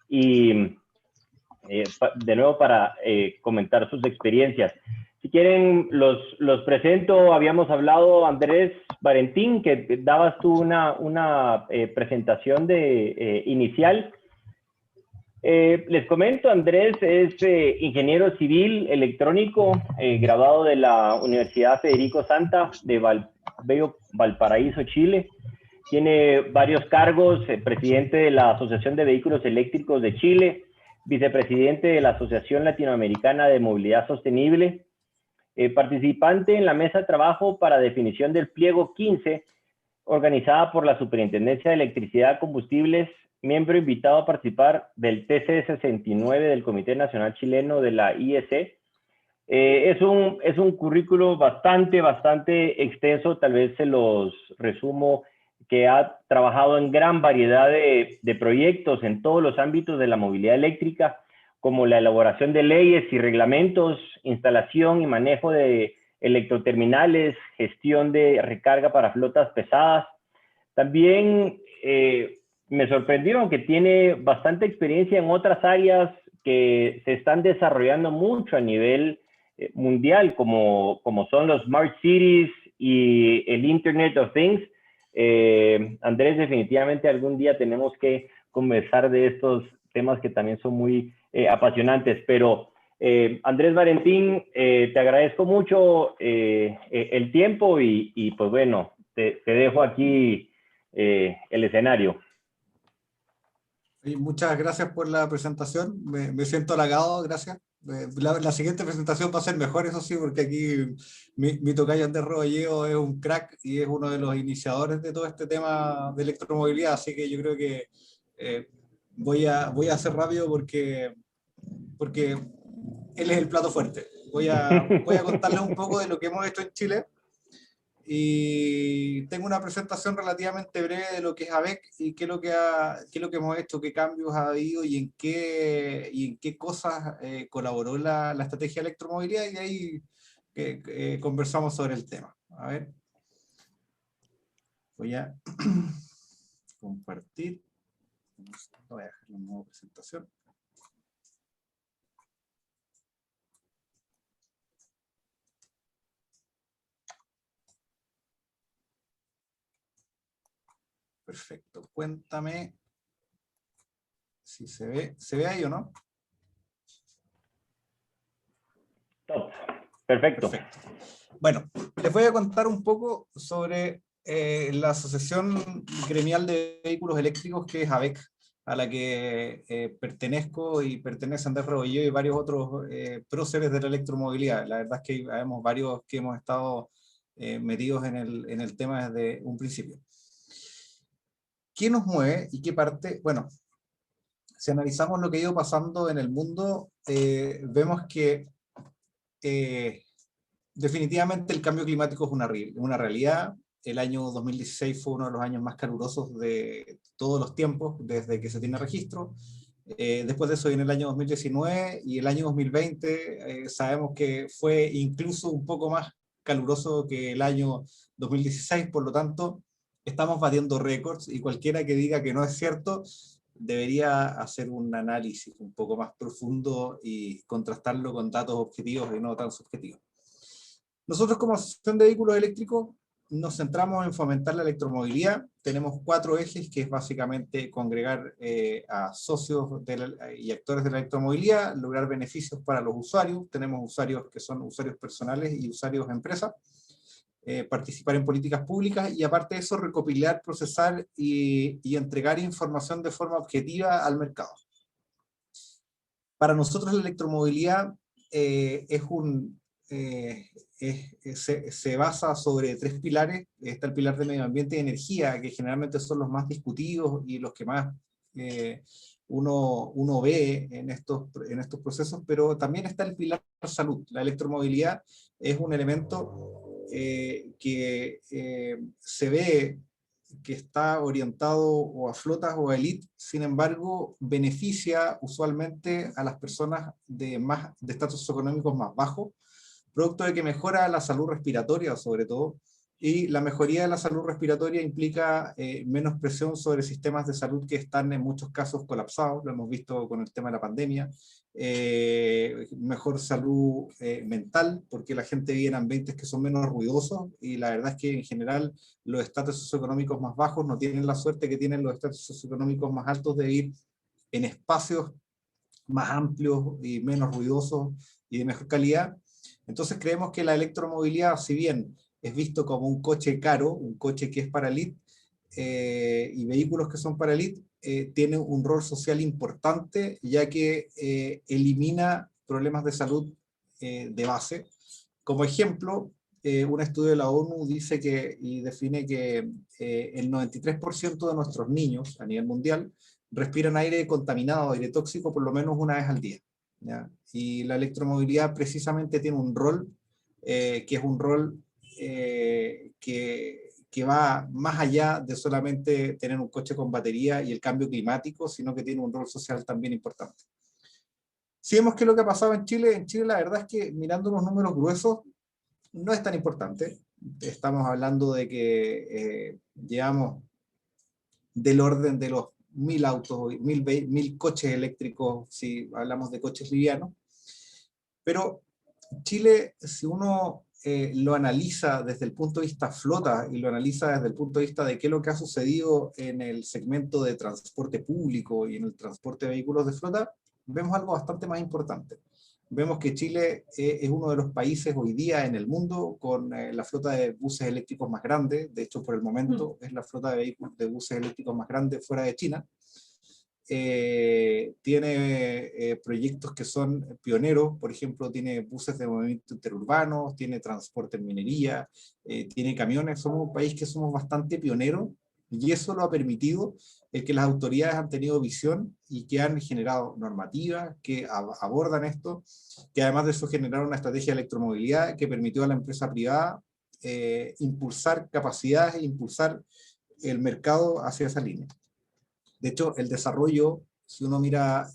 y de nuevo para comentar sus experiencias. Si quieren, los presento. Habíamos hablado, Andrés Valentín, que dabas tú una presentación inicial. Les comento, Andrés es ingeniero civil electrónico, graduado de la Universidad Federico Santa de Valparaíso, Chile. Tiene varios cargos, presidente de la Asociación de Vehículos Eléctricos de Chile, vicepresidente de la Asociación Latinoamericana de Movilidad Sostenible, participante en la mesa de trabajo para definición del pliego 15, organizada por la Superintendencia de Electricidad y Combustibles, miembro invitado a participar del TC 69 del Comité Nacional Chileno de la IEC. Es un currículo bastante extenso, tal vez se los resumo, que ha trabajado en gran variedad de proyectos en todos los ámbitos de la movilidad eléctrica, como la elaboración de leyes y reglamentos, instalación y manejo de electroterminales, gestión de recarga para flotas pesadas. También me sorprendió que tiene bastante experiencia en otras áreas que se están desarrollando mucho a nivel mundial, como son los Smart Cities y el Internet of Things. Andrés, definitivamente algún día tenemos que conversar de estos temas que también son muy apasionantes, pero Andrés Valentín, te agradezco mucho el tiempo y pues bueno, te dejo aquí el escenario. Muchas gracias por la presentación, me siento halagado, gracias. La siguiente presentación va a ser mejor, eso sí, porque aquí mi tocayo Andrés Roballeo es un crack y es uno de los iniciadores de todo este tema de electromovilidad, así que yo creo que voy a hacer rápido porque él es el plato fuerte. Voy a contarles un poco de lo que hemos hecho en Chile. Y tengo una presentación relativamente breve de lo que es ABEC y qué es lo que hemos hecho, qué cambios ha habido y en qué cosas colaboró la estrategia de electromovilidad, y ahí conversamos sobre el tema. A ver, voy a compartir. Voy a dejar una nueva presentación. Perfecto. Cuéntame si se ve. ¿Se ve ahí o no? Top. Perfecto. Bueno, les voy a contar un poco sobre la Asociación Gremial de Vehículos Eléctricos, que es ABEC, a la que pertenezco y pertenece Andrés Rebolledo y varios otros próceres de la electromovilidad. La verdad es que habemos varios que hemos estado metidos en el tema desde un principio. ¿Qué nos mueve y qué parte? Bueno, si analizamos lo que ha ido pasando en el mundo, vemos que definitivamente el cambio climático es una realidad. El año 2016 fue uno de los años más calurosos de todos los tiempos, desde que se tiene registro. Después de eso viene el año 2019 y el año 2020 sabemos que fue incluso un poco más caluroso que el año 2016, por lo tanto estamos batiendo récords, y cualquiera que diga que no es cierto debería hacer un análisis un poco más profundo y contrastarlo con datos objetivos y no tan subjetivos. Nosotros como Asociación de Vehículos Eléctricos nos centramos en fomentar la electromovilidad. Tenemos 4 ejes, que es básicamente congregar a socios y actores de la electromovilidad, lograr beneficios para los usuarios. Tenemos usuarios que son usuarios personales y usuarios de empresas. Participar en políticas públicas y, aparte de eso, recopilar, procesar y entregar información de forma objetiva al mercado. Para nosotros la electromovilidad se basa sobre 3 pilares. Está el pilar de medio ambiente y energía, que generalmente son los más discutidos y los que más uno ve en estos procesos, pero también está el pilar de salud. La electromovilidad es un elemento que se ve que está orientado o a flotas o a elite, sin embargo beneficia usualmente a las personas de estatus socioeconómicos más bajos, producto de que mejora la salud respiratoria sobre todo, Y la mejoría de la salud respiratoria implica menos presión sobre sistemas de salud que están en muchos casos colapsados, lo hemos visto con el tema de la pandemia, mejor salud mental, porque la gente vive en ambientes que son menos ruidosos, y la verdad es que en general los estratos socioeconómicos más bajos no tienen la suerte que tienen los estratos socioeconómicos más altos de vivir en espacios más amplios y menos ruidosos y de mejor calidad. Entonces creemos que la electromovilidad, si bien es visto como un coche caro, un coche que es para elite, y vehículos que son para elite, tiene un rol social importante, ya que elimina problemas de salud de base. Como ejemplo, un estudio de la ONU dice que, y define que el 93% de nuestros niños a nivel mundial respiran aire contaminado, aire tóxico, por lo menos una vez al día, ¿ya? Y la electromovilidad precisamente tiene un rol, que es un rol que va más allá de solamente tener un coche con batería y el cambio climático, sino que tiene un rol social también importante. Si vemos qué es lo que ha pasado en Chile la verdad es que mirando los números gruesos, no es tan importante. Estamos hablando de que llevamos del orden de los 1000 autos, 1000 coches eléctricos, si hablamos de coches livianos. Pero Chile, si uno lo analiza desde el punto de vista flota y lo analiza desde el punto de vista de qué es lo que ha sucedido en el segmento de transporte público y en el transporte de vehículos de flota, vemos algo bastante más importante. Vemos que Chile es uno de los países hoy día en el mundo con la flota de buses eléctricos más grande. De hecho, por el momento es la flota de vehículos de buses eléctricos más grande fuera de China. Tiene proyectos que son pioneros, por ejemplo, tiene buses de movimiento interurbanos, tiene transporte en minería, tiene camiones. Somos un país que somos bastante pioneros, y eso lo ha permitido el que las autoridades han tenido visión y que han generado normativas que abordan esto, que además de eso generaron una estrategia de electromovilidad que permitió a la empresa privada impulsar capacidades e impulsar el mercado hacia esa línea. De hecho, el desarrollo, si uno mira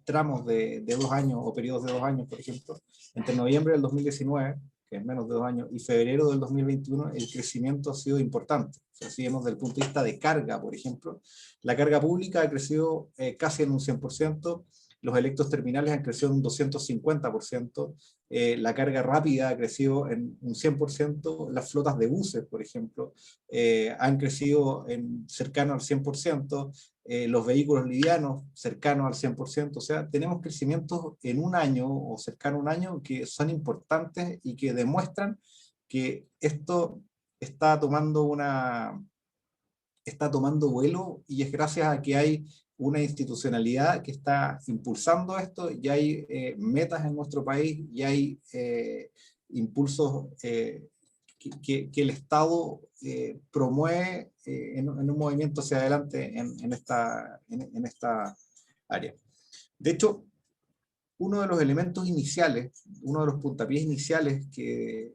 tramos de 2 años o periodos de 2 años, por ejemplo, entre noviembre del 2019, que es menos de 2 años, y febrero del 2021, el crecimiento ha sido importante. O sea, si vemos desde el punto de vista de carga, por ejemplo, la carga pública ha crecido casi en un 100%, los electros terminales han crecido en un 250%, la carga rápida ha crecido en un 100%, las flotas de buses, por ejemplo, han crecido cercano al 100%, los vehículos livianos cercanos al 100%, o sea, tenemos crecimientos en un año o cercano a un año que son importantes y que demuestran que esto está tomando vuelo, y es gracias a que hay una institucionalidad que está impulsando esto, y hay metas en nuestro país, y hay impulsos que el Estado promueve en un movimiento hacia adelante en esta área. De hecho, uno de los elementos iniciales, uno de los puntapiés iniciales que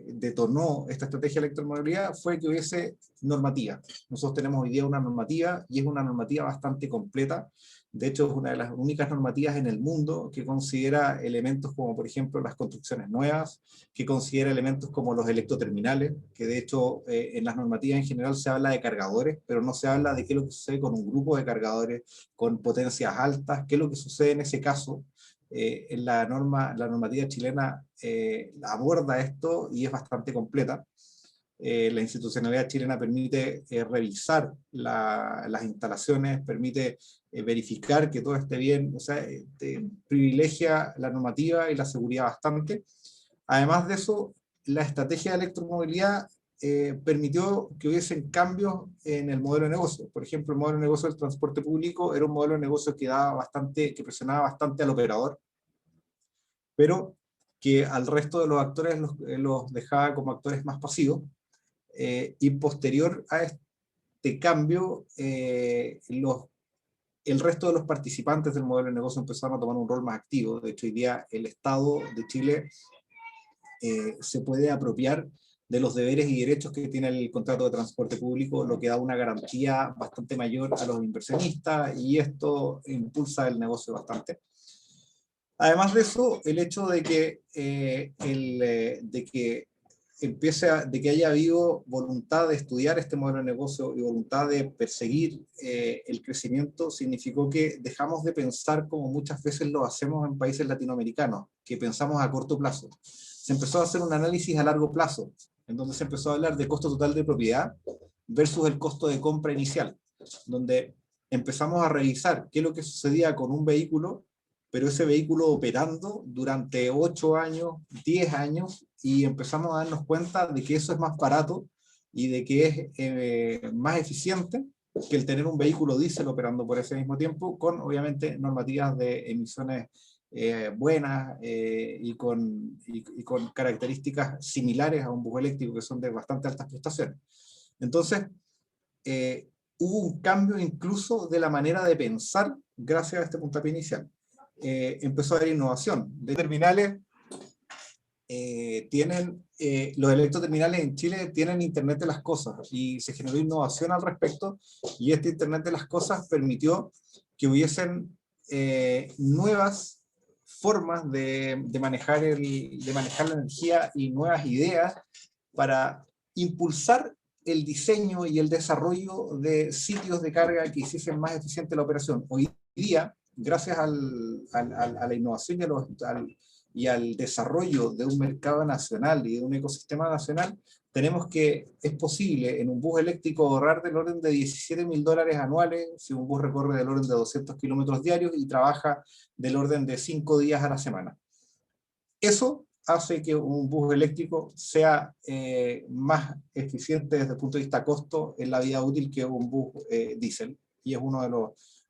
detonó esta estrategia de electromovilidad fue que hubiese normativa. Nosotros tenemos hoy día una normativa, y es una normativa bastante completa. De hecho, es una de las únicas normativas en el mundo que considera elementos como, por ejemplo, las construcciones nuevas, que considera elementos como los electroterminales, que de hecho en las normativas en general se habla de cargadores, pero no se habla de qué es lo que sucede con un grupo de cargadores con potencias altas, qué es lo que sucede en ese caso. En la normativa chilena aborda esto y es bastante completa. La institucionalidad chilena permite revisar las instalaciones, permite verificar que todo esté bien, o sea, privilegia la normativa y la seguridad bastante. Además de eso, la estrategia de electromovilidad permitió que hubiesen cambios en el modelo de negocio. Por ejemplo, el modelo de negocio del transporte público era un modelo de negocio que presionaba bastante al operador, pero que al resto de los actores los dejaba como actores más pasivos. Y posterior a este cambio, el resto de los participantes del modelo de negocio empezaron a tomar un rol más activo. De hecho, hoy día el Estado de Chile se puede apropiar de los deberes y derechos que tiene el contrato de transporte público, lo que da una garantía bastante mayor a los inversionistas, y esto impulsa el negocio bastante. Además de eso, el hecho de que, de que haya habido voluntad de estudiar este modelo de negocio y voluntad de perseguir el crecimiento, significó que dejamos de pensar como muchas veces lo hacemos en países latinoamericanos, que pensamos a corto plazo. Se empezó a hacer un análisis a largo plazo, en donde se empezó a hablar de costo total de propiedad versus el costo de compra inicial, donde empezamos a revisar qué es lo que sucedía con un vehículo, pero ese vehículo operando durante 8 años, 10 años, y empezamos a darnos cuenta de que eso es más barato y de que es más eficiente que el tener un vehículo diésel operando por ese mismo tiempo, con obviamente normativas de emisiones buenas y con características similares a un bus eléctrico, que son de bastante altas prestaciones. Entonces, hubo un cambio incluso de la manera de pensar gracias a este puntapié inicial. Empezó a haber innovación. De terminales, los electroterminales en Chile tienen Internet de las Cosas y se generó innovación al respecto, y este Internet de las Cosas permitió que hubiesen nuevas formas de manejar la energía y nuevas ideas para impulsar el diseño y el desarrollo de sitios de carga que hiciesen más eficiente la operación. Hoy día, gracias a la innovación y al desarrollo de un mercado nacional y de un ecosistema nacional, tenemos que es posible en un bus eléctrico ahorrar del orden de $17.000 anuales si un bus recorre del orden de 200 kilómetros diarios y trabaja del orden de 5 días a la semana. Eso hace que un bus eléctrico sea más eficiente desde el punto de vista costo en la vida útil que un bus diésel, y es uno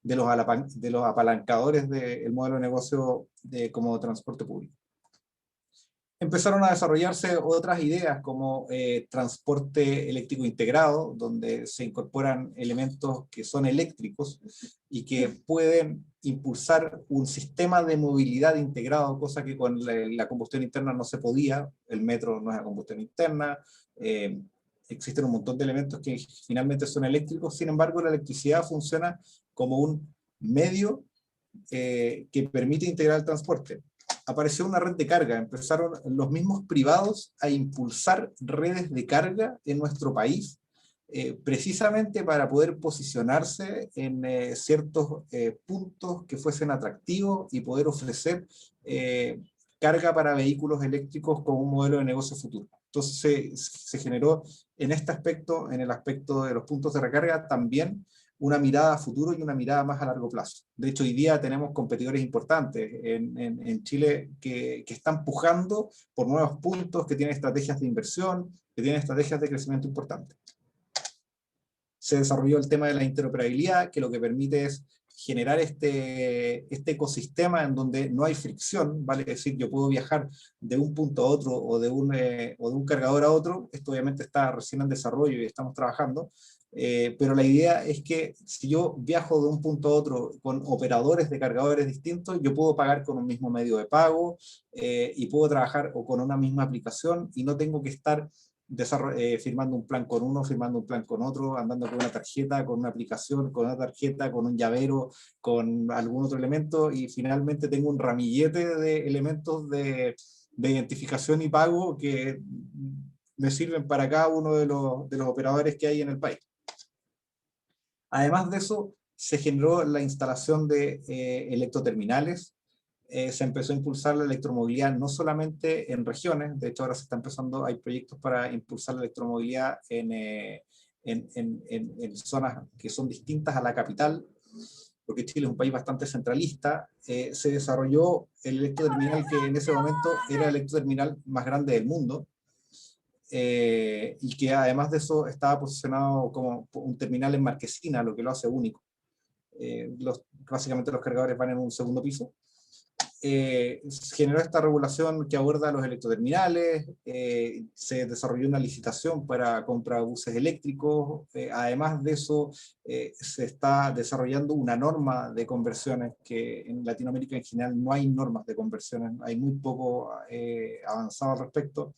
de los apalancadores del modelo de negocio como transporte público. Empezaron a desarrollarse otras ideas como transporte eléctrico integrado, donde se incorporan elementos que son eléctricos y que pueden impulsar un sistema de movilidad integrado, cosa que con la combustión interna no se podía. El metro no es a combustión interna, existen un montón de elementos que finalmente son eléctricos. Sin embargo, la electricidad funciona como un medio que permite integrar el transporte. Apareció una red de carga, empezaron los mismos privados a impulsar redes de carga en nuestro país, precisamente para poder posicionarse en ciertos puntos que fuesen atractivos y poder ofrecer carga para vehículos eléctricos como un modelo de negocio futuro. Entonces se generó en este aspecto, en el aspecto de los puntos de recarga, también una mirada a futuro y una mirada más a largo plazo. De hecho, hoy día tenemos competidores importantes en Chile que están pujando por nuevos puntos, que tienen estrategias de inversión, que tienen estrategias de crecimiento importantes. Se desarrolló el tema de la interoperabilidad, que lo que permite es generar este ecosistema en donde no hay fricción, vale decir, yo puedo viajar de un punto a otro o de un cargador a otro. Esto obviamente está recién en desarrollo y estamos trabajando, pero la idea es que si yo viajo de un punto a otro con operadores de cargadores distintos, yo puedo pagar con un mismo medio de pago y puedo trabajar o con una misma aplicación y no tengo que estar firmando un plan con uno, firmando un plan con otro, andando con una tarjeta, con una aplicación, con una tarjeta, con un llavero, con algún otro elemento, y finalmente tengo un ramillete de elementos de identificación y pago que me sirven para cada uno de los operadores que hay en el país. Además de eso, se generó la instalación de electroterminales. Se empezó a impulsar la electromovilidad no solamente en regiones, de hecho ahora se está empezando, hay proyectos para impulsar la electromovilidad en zonas que son distintas a la capital, porque Chile es un país bastante centralista. Se desarrolló el electroterminal que en ese momento era el electroterminal más grande del mundo, y que además de eso estaba posicionado como un terminal en Marquesina, lo que lo hace único. Básicamente los cargadores van en un segundo piso. Generó esta regulación que aborda los electroterminales, se desarrolló una licitación para compra de buses eléctricos, además de eso se está desarrollando una norma de conversiones, que en Latinoamérica en general no hay normas de conversiones, hay muy poco avanzado al respecto.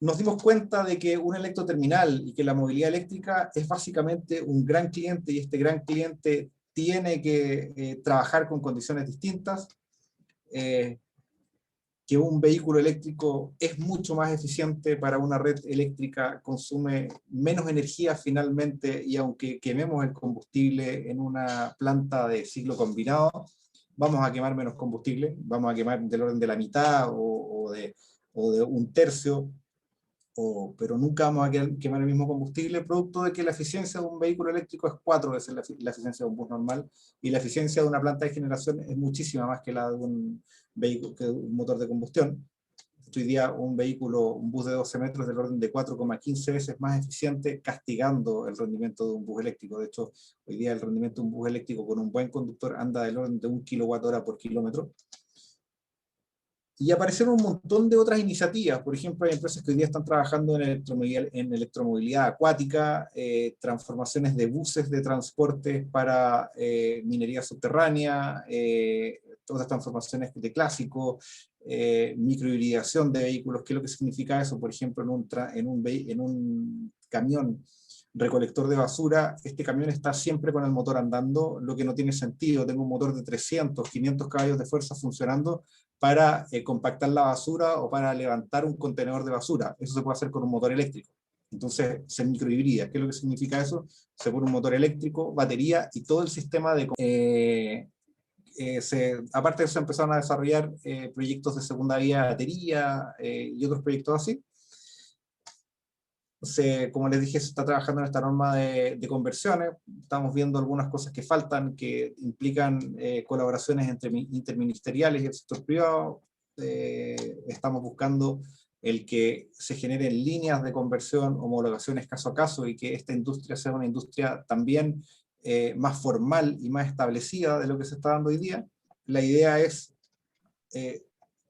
Nos dimos cuenta de que un electroterminal y que la movilidad eléctrica es básicamente un gran cliente, y este gran cliente tiene que trabajar con condiciones distintas, que un vehículo eléctrico es mucho más eficiente para una red eléctrica, consume menos energía finalmente, y aunque quememos el combustible en una planta de ciclo combinado, vamos a quemar menos combustible, vamos a quemar del orden de la mitad o de un tercio, pero nunca vamos a quemar el mismo combustible, producto de que la eficiencia de un vehículo eléctrico es 4 veces la eficiencia de un bus normal, y la eficiencia de una planta de generación es muchísima más que la de un vehículo, que un motor de combustión. Hoy día un bus de 12 metros del orden de 4,15 veces más eficiente, castigando el rendimiento de un bus eléctrico. De hecho, hoy día el rendimiento de un bus eléctrico con un buen conductor anda del orden de 1 kWh por kilómetro. Y aparecieron un montón de otras iniciativas. Por ejemplo, hay empresas que hoy día están trabajando en electromovilidad acuática, transformaciones de buses de transporte para minería subterránea, todas las transformaciones de clásico, microhibridación de vehículos. ¿Qué es lo que significa eso? Por ejemplo, en un camión recolector de basura, este camión está siempre con el motor andando, lo que no tiene sentido. Tengo un motor de 300, 500 caballos de fuerza funcionando para compactar la basura o para levantar un contenedor de basura. Eso se puede hacer con un motor eléctrico. Entonces se microhibrida. ¿Qué es lo que significa eso? Se pone un motor eléctrico, batería y todo el sistema de... aparte de eso, empezaron a desarrollar proyectos de segunda vía de batería y otros proyectos así. Como les dije, se está trabajando en esta norma de conversiones. Estamos viendo algunas cosas que faltan, que implican colaboraciones interministeriales y el sector privado. Estamos buscando el que se generen líneas de conversión, homologaciones caso a caso, y que esta industria sea una industria también más formal y más establecida de lo que se está dando hoy día. La idea es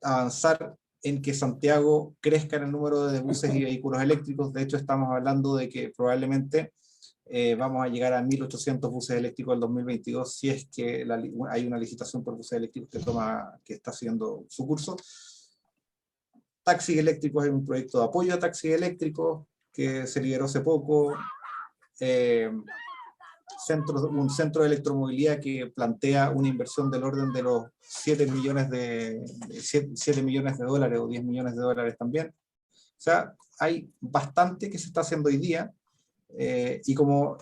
avanzar en que Santiago crezca en el número de buses y vehículos eléctricos. De hecho, estamos hablando de que probablemente vamos a llegar a 1.800 buses eléctricos en 2022, si es que hay una licitación por buses eléctricos que está haciendo su curso. Taxis eléctricos es un proyecto de apoyo a taxis eléctricos que se liberó hace poco. Un centro de electromovilidad que plantea una inversión del orden de los 7 millones de dólares o 10 millones de dólares también. O sea, hay bastante que se está haciendo hoy día, y como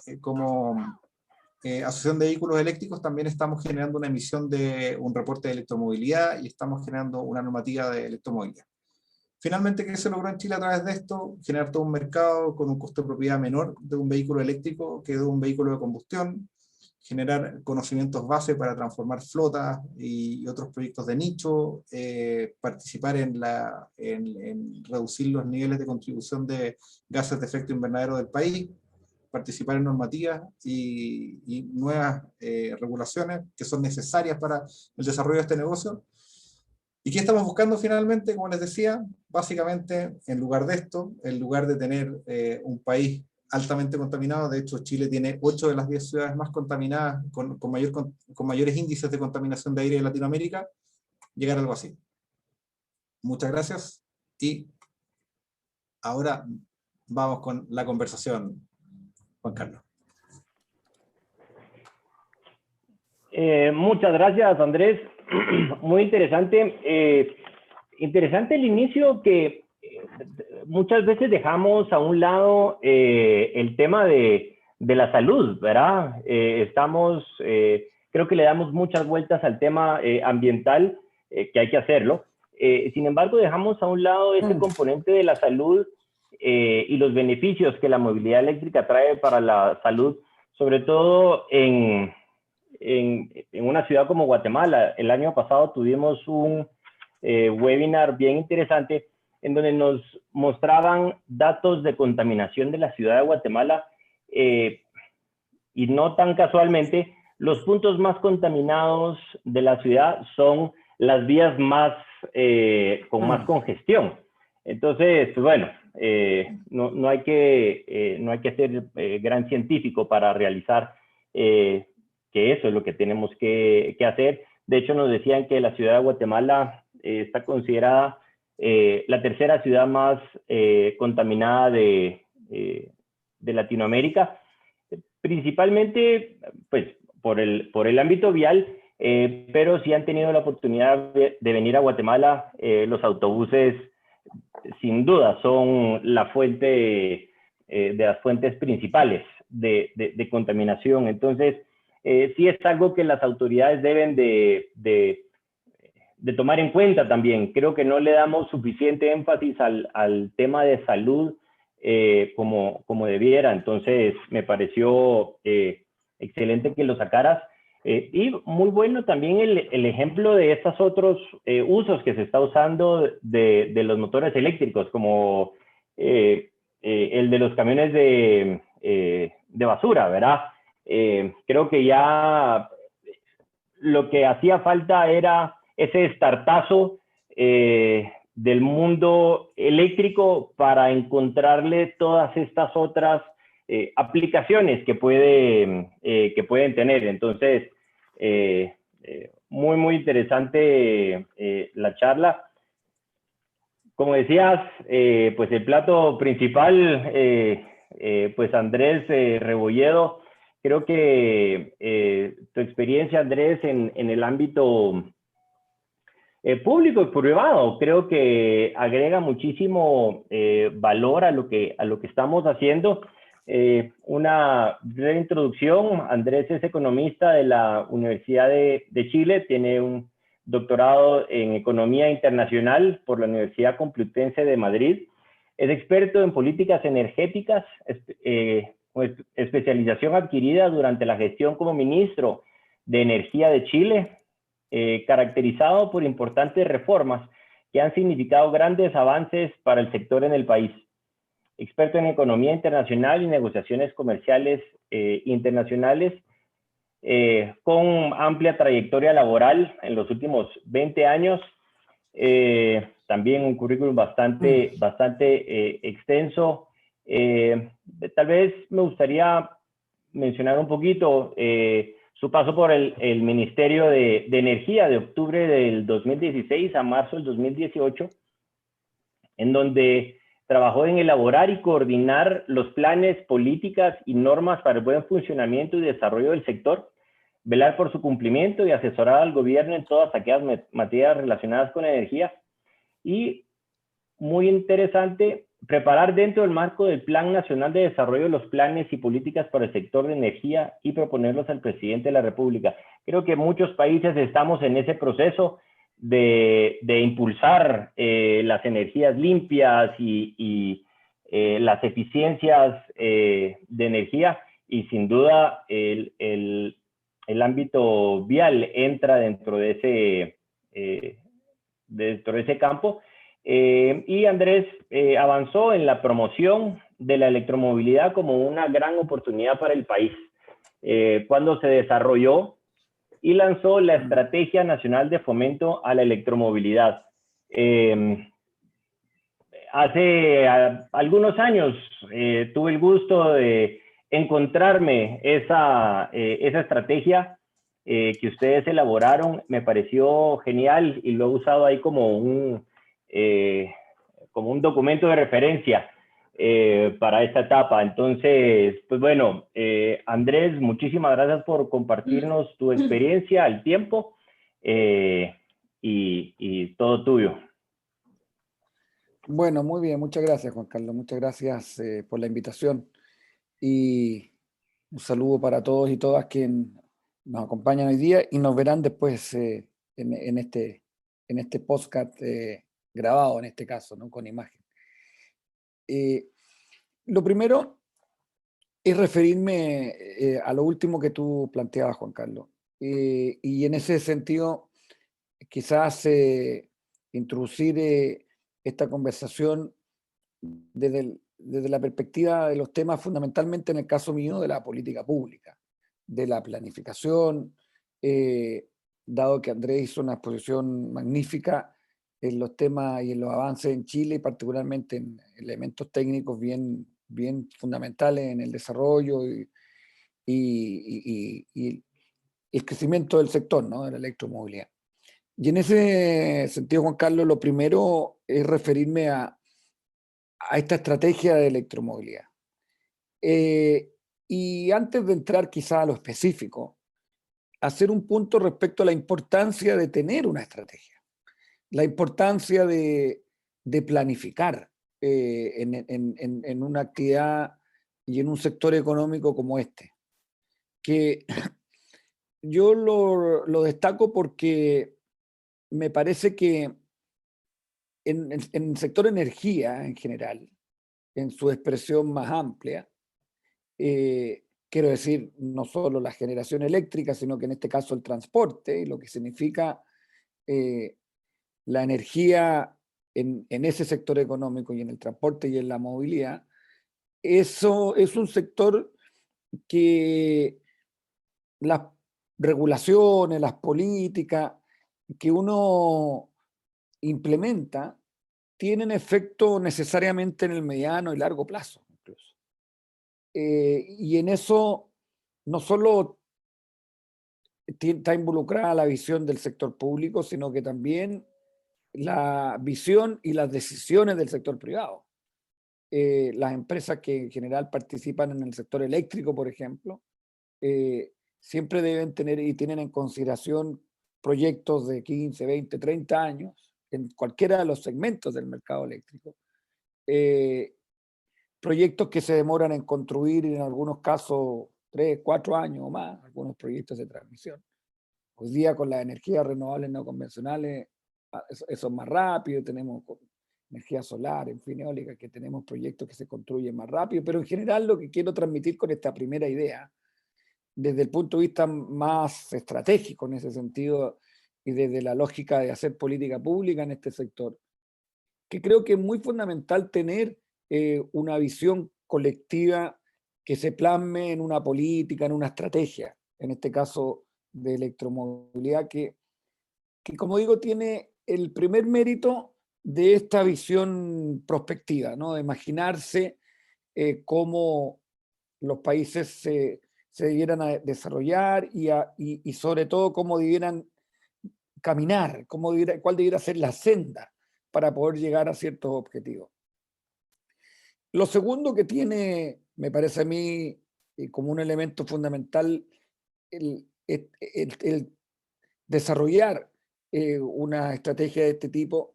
Asociación de Vehículos Eléctricos también estamos generando una emisión de un reporte de electromovilidad y estamos generando una normativa de electromovilidad. Finalmente, ¿qué se logró en Chile a través de esto? Generar todo un mercado con un costo de propiedad menor de un vehículo eléctrico que de un vehículo de combustión, generar conocimientos base para transformar flotas y otros proyectos de nicho, participar en reducir los niveles de contribución de gases de efecto invernadero del país, participar en normativas y nuevas regulaciones que son necesarias para el desarrollo de este negocio. ¿Y qué estamos buscando finalmente? Como les decía, básicamente, en lugar de esto, en lugar de tener un país altamente contaminado, de hecho Chile tiene 8 de las 10 ciudades más contaminadas, con mayores índices de contaminación de aire de Latinoamérica, llegar a algo así. Muchas gracias, y ahora vamos con la conversación, Juan Carlos. Muchas gracias, Andrés. Muy interesante. Interesante el inicio, que muchas veces dejamos a un lado el tema de la salud, ¿verdad? Creo que le damos muchas vueltas al tema ambiental, que hay que hacerlo. Sin embargo, dejamos a un lado ese componente de la salud y los beneficios que la movilidad eléctrica trae para la salud, sobre todo en una ciudad como Guatemala. El año pasado tuvimos un webinar bien interesante en donde nos mostraban datos de contaminación de la ciudad de Guatemala, y no tan casualmente, los puntos más contaminados de la ciudad son las vías con más congestión. Entonces, pues bueno, no hay que ser gran científico para realizar que eso es lo que tenemos que hacer. De hecho, nos decían que la ciudad de Guatemala está considerada la tercera ciudad más contaminada de Latinoamérica, principalmente pues por el ámbito vial, pero sí han tenido la oportunidad de venir a Guatemala. Los autobuses, sin duda, son la fuente de las fuentes principales de contaminación. Entonces, sí es algo que las autoridades deben de tomar en cuenta también. Creo que no le damos suficiente énfasis al tema de salud como debiera. Entonces, me pareció excelente que lo sacaras. Y muy bueno también el ejemplo de estos otros usos que se está usando de los motores eléctricos, como el de los camiones de basura, ¿verdad? Creo que ya lo que hacía falta era ese estartazo del mundo eléctrico para encontrarle todas estas otras aplicaciones que pueden tener. Entonces, muy interesante la charla. Como decías, pues el plato principal, pues Andrés Rebolledo, creo que tu experiencia, Andrés, en el ámbito público y privado, creo que agrega muchísimo valor a lo que estamos haciendo. Una breve introducción: Andrés es economista de la Universidad de Chile, tiene un doctorado en Economía Internacional por la Universidad Complutense de Madrid, es experto en políticas energéticas, especialización adquirida durante la gestión como ministro de Energía de Chile, caracterizado por importantes reformas que han significado grandes avances para el sector en el país. Experto en economía internacional y negociaciones comerciales internacionales, con amplia trayectoria laboral en los últimos 20 años. También un currículum bastante extenso. Tal vez me gustaría mencionar un poquito su paso por el Ministerio de Energía de octubre del 2016 a marzo del 2018, en donde trabajó en elaborar y coordinar los planes, políticas y normas para el buen funcionamiento y desarrollo del sector, velar por su cumplimiento y asesorar al gobierno en todas aquellas materias relacionadas con energía. Y, muy interesante, preparar dentro del marco del Plan Nacional de Desarrollo los planes y políticas para el sector de energía y proponerlos al presidente de la República. Creo que muchos países estamos en ese proceso de impulsar las energías limpias y las eficiencias de energía, y sin duda el ámbito vial entra dentro de ese campo. Y Andrés avanzó en la promoción de la electromovilidad como una gran oportunidad para el país, cuando se desarrolló y lanzó la Estrategia Nacional de Fomento a la Electromovilidad. Hace algunos años tuve el gusto de encontrarme esa estrategia que ustedes elaboraron. Me pareció genial y lo he usado ahí como un documento de referencia para esta etapa. Entonces, pues bueno, Andrés, muchísimas gracias por compartirnos tu experiencia, el tiempo, y todo tuyo. Bueno, muy bien, muchas gracias, Juan Carlos, muchas gracias por la invitación, y un saludo para todos y todas quienes nos acompañan hoy día y nos verán después en este podcast grabado, en este caso, ¿no? Con imagen. Lo primero es referirme a lo último que tú planteabas, Juan Carlos, y en ese sentido quizás introducir esta conversación desde la perspectiva de los temas, fundamentalmente en el caso mío, de la política pública, de la planificación, dado que Andrés hizo una exposición magnífica en los temas y en los avances en Chile, y particularmente en elementos técnicos bien fundamentales en el desarrollo y el crecimiento del sector, ¿no?, de la electromovilidad. Y en ese sentido, Juan Carlos, lo primero es referirme a esta estrategia de electromovilidad. Y antes de entrar quizá a lo específico, hacer un punto respecto a la importancia de tener una estrategia, la importancia de planificar en una actividad y en un sector económico como este, que yo lo destaco porque me parece que en el sector energía en general, en su expresión más amplia, quiero decir, no solo la generación eléctrica, sino que en este caso el transporte, y lo que significa la energía en ese sector económico y en el transporte y en la movilidad, eso es un sector que las regulaciones, las políticas que uno implementa tienen efecto necesariamente en el mediano y largo plazo, incluso. Y en eso no solo está involucrada la visión del sector público, sino que también la visión y las decisiones del sector privado. Las empresas que en general participan en el sector eléctrico, por ejemplo, siempre deben tener y tienen en consideración proyectos de 15, 20, 30 años en cualquiera de los segmentos del mercado eléctrico. Proyectos que se demoran en construir en algunos casos 3, 4 años o más, algunos proyectos de transmisión. Hoy día con las energías renovables no convencionales, eso es más rápido, tenemos energía solar, en fin, eólica, que tenemos proyectos que se construyen más rápido, pero en general lo que quiero transmitir con esta primera idea, desde el punto de vista más estratégico en ese sentido y desde la lógica de hacer política pública en este sector, que creo que es muy fundamental tener una visión colectiva que se plasme en una política, en una estrategia, en este caso de electromovilidad, que como digo, tiene el primer mérito de esta visión prospectiva, ¿no? De imaginarse cómo los países se debieran a desarrollar y sobre todo cómo debieran caminar, cuál debiera ser la senda para poder llegar a ciertos objetivos. Lo segundo que tiene, me parece a mí, como un elemento fundamental, el desarrollar una estrategia de este tipo,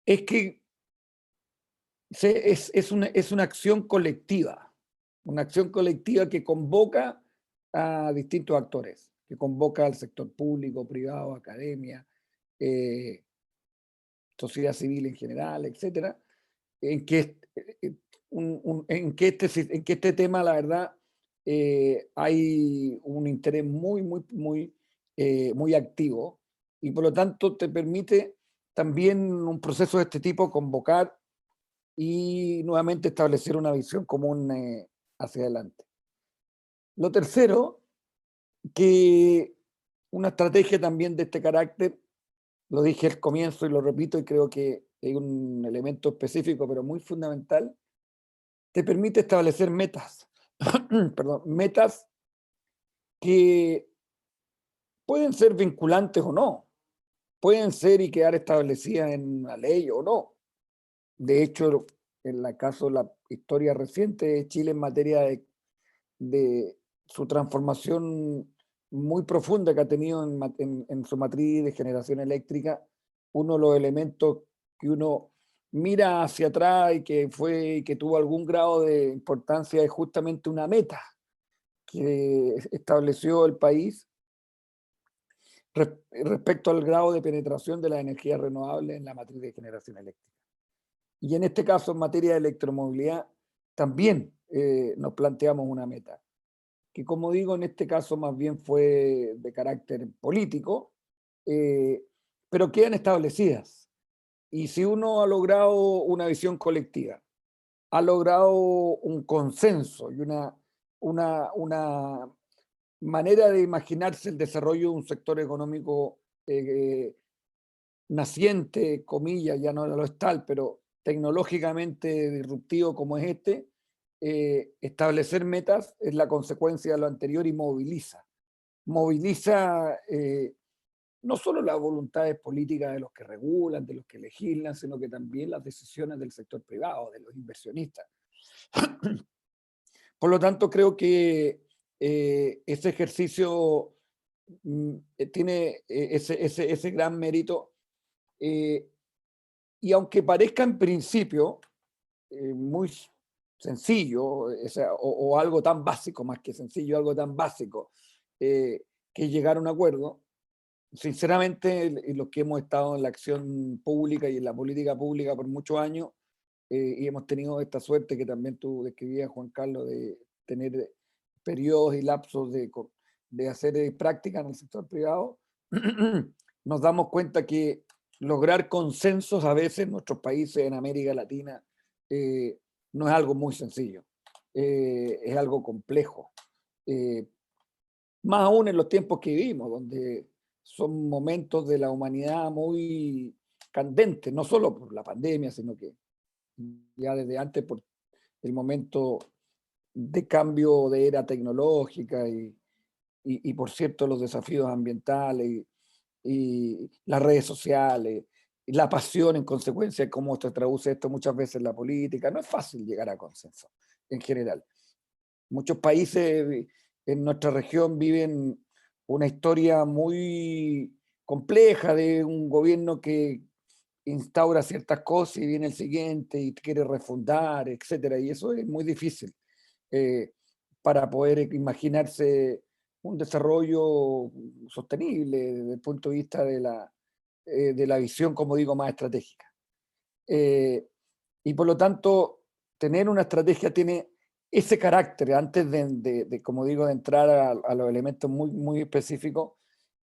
es que es una acción colectiva que convoca a distintos actores, que convoca al sector público, privado, academia, sociedad civil en general, etcétera, en que este tema, la verdad, hay un interés muy activo, y por lo tanto te permite también un proceso de este tipo convocar y nuevamente establecer una visión común hacia adelante. Lo tercero, que una estrategia también de este carácter, lo dije al comienzo y lo repito y creo que hay un elemento específico pero muy fundamental, te permite establecer metas, perdón, metas que pueden ser vinculantes o no, pueden ser y quedar establecidas en una ley o no. De hecho, en el caso de la historia reciente de Chile en materia de su transformación muy profunda que ha tenido en su matriz de generación eléctrica, uno de los elementos que uno mira hacia atrás y que tuvo algún grado de importancia es justamente una meta que estableció el país respecto al grado de penetración de la energía renovable en la matriz de generación eléctrica. Y en este caso, en materia de electromovilidad, también nos planteamos una meta, que como digo, en este caso más bien fue de carácter político, pero quedan establecidas. Y si uno ha logrado una visión colectiva, ha logrado un consenso y una manera de imaginarse el desarrollo de un sector económico naciente, comillas, ya no lo es tal, pero tecnológicamente disruptivo como es este, establecer metas es la consecuencia de lo anterior y moviliza. Moviliza no solo las voluntades políticas de los que regulan, de los que legislan, sino que también las decisiones del sector privado, de los inversionistas. Por lo tanto, creo que ese ejercicio tiene ese gran mérito. Y aunque parezca en principio muy sencillo, o algo tan básico, más que sencillo, algo tan básico, que llegar a un acuerdo, sinceramente, los que hemos estado en la acción pública y en la política pública por muchos años, y hemos tenido esta suerte que también tú describías, Juan Carlos, de tener periodos y lapsos de hacer práctica en el sector privado, nos damos cuenta que lograr consensos a veces en nuestros países en América Latina no es algo muy sencillo, es algo complejo. Más aún en los tiempos que vivimos, donde son momentos de la humanidad muy candentes, no solo por la pandemia, sino que ya desde antes por el momento de cambio de era tecnológica y por cierto los desafíos ambientales y las redes sociales, y la pasión en consecuencia de cómo se traduce esto muchas veces en la política. No es fácil llegar a consenso en general. Muchos países en nuestra región viven una historia muy compleja de un gobierno que instaura ciertas cosas y viene el siguiente y quiere refundar, etcétera. Y eso es muy difícil para poder imaginarse un desarrollo sostenible desde el punto de vista de la visión, como digo, más estratégica. Y por lo tanto, tener una estrategia tiene ese carácter, antes como digo, de entrar a los elementos muy, muy específicos,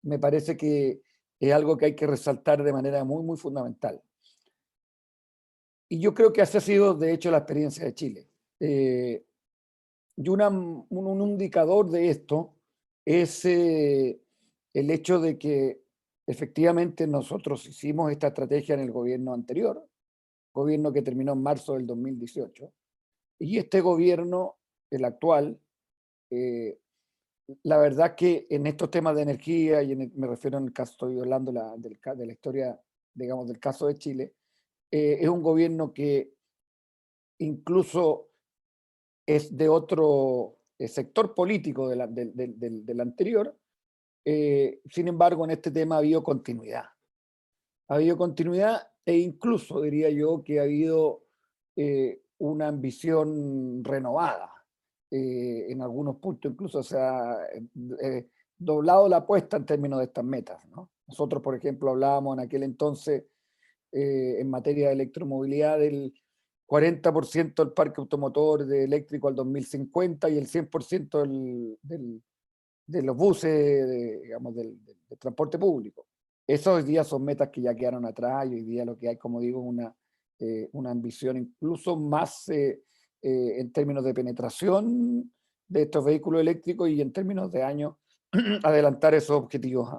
me parece que es algo que hay que resaltar de manera muy, muy fundamental. Y yo creo que así ha sido, de hecho, la experiencia de Chile. Y un indicador de esto es el hecho de que efectivamente nosotros hicimos esta estrategia en el gobierno anterior, gobierno que terminó en marzo del 2018, y este gobierno, el actual, la verdad que en estos temas de energía, y me refiero en el caso, estoy hablando de la historia, digamos, del caso de Chile, es un gobierno que incluso es de otro sector político del anterior. Sin embargo, en este tema ha habido continuidad. Ha habido continuidad e incluso diría yo que ha habido una ambición renovada. En algunos puntos incluso se ha doblado la apuesta en términos de estas metas, ¿no? Nosotros, por ejemplo, hablábamos en aquel entonces en materia de electromovilidad del 40% del parque automotor de eléctrico al 2050 y el 100% de los buses, digamos, del transporte público. Esos hoy día son metas que ya quedaron atrás y hoy día lo que hay, como digo, una ambición incluso más en términos de penetración de estos vehículos eléctricos y en términos de años adelantar esos objetivos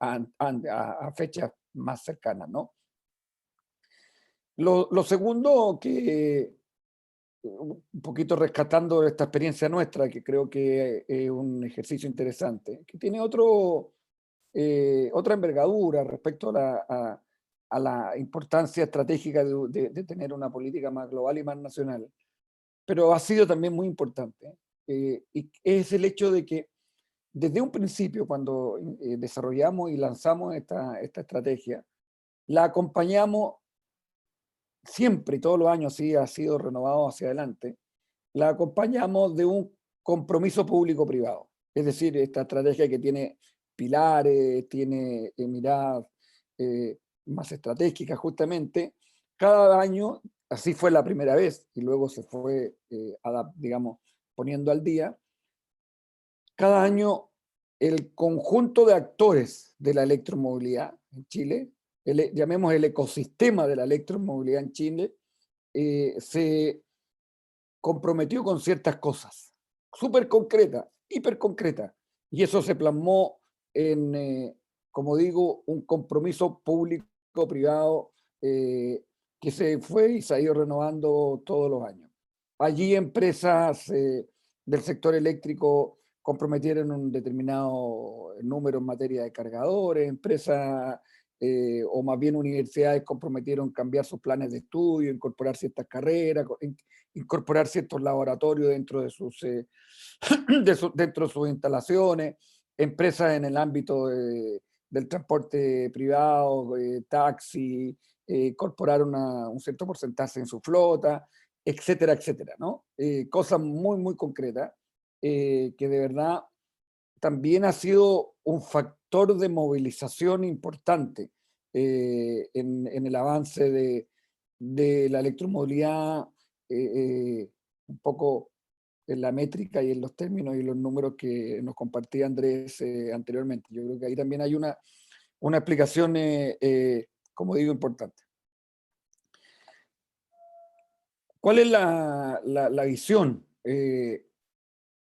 a fechas más cercanas, ¿no? Lo segundo, que un poquito rescatando esta experiencia nuestra, que creo que es un ejercicio interesante, que tiene otra envergadura respecto a la importancia estratégica de tener una política más global y más nacional, pero ha sido también muy importante. Y es el hecho de que desde un principio, cuando desarrollamos y lanzamos esta estrategia, la acompañamos siempre y todos los años, sí ha sido renovado hacia adelante, la acompañamos de un compromiso público-privado. Es decir, esta estrategia que tiene pilares, tiene miradas más estratégicas justamente, cada año, así fue la primera vez y luego se fue, digamos, poniendo al día, cada año el conjunto de actores de la electromovilidad en Chile, llamemos el ecosistema de la electromovilidad en Chile, se comprometió con ciertas cosas, súper concretas, hiper concretas, y eso se plasmó en, como digo, un compromiso público-privado que se fue y se ha ido renovando todos los años. Allí empresas del sector eléctrico comprometieron un determinado número en materia de cargadores, empresas o más bien universidades comprometieron cambiar sus planes de estudio, incorporar ciertas carreras, incorporar ciertos laboratorios dentro de sus, dentro de sus instalaciones, empresas en el ámbito del transporte privado, taxi, incorporar un cierto porcentaje en su flota, etcétera, etcétera, ¿no? Cosas muy, muy concretas que de verdad también ha sido un factor de movilización importante en el avance de la electromovilidad, un poco en la métrica y en los términos y los números que nos compartía Andrés anteriormente. Yo creo que ahí también hay una explicación, como digo, importante. ¿Cuál es la visión?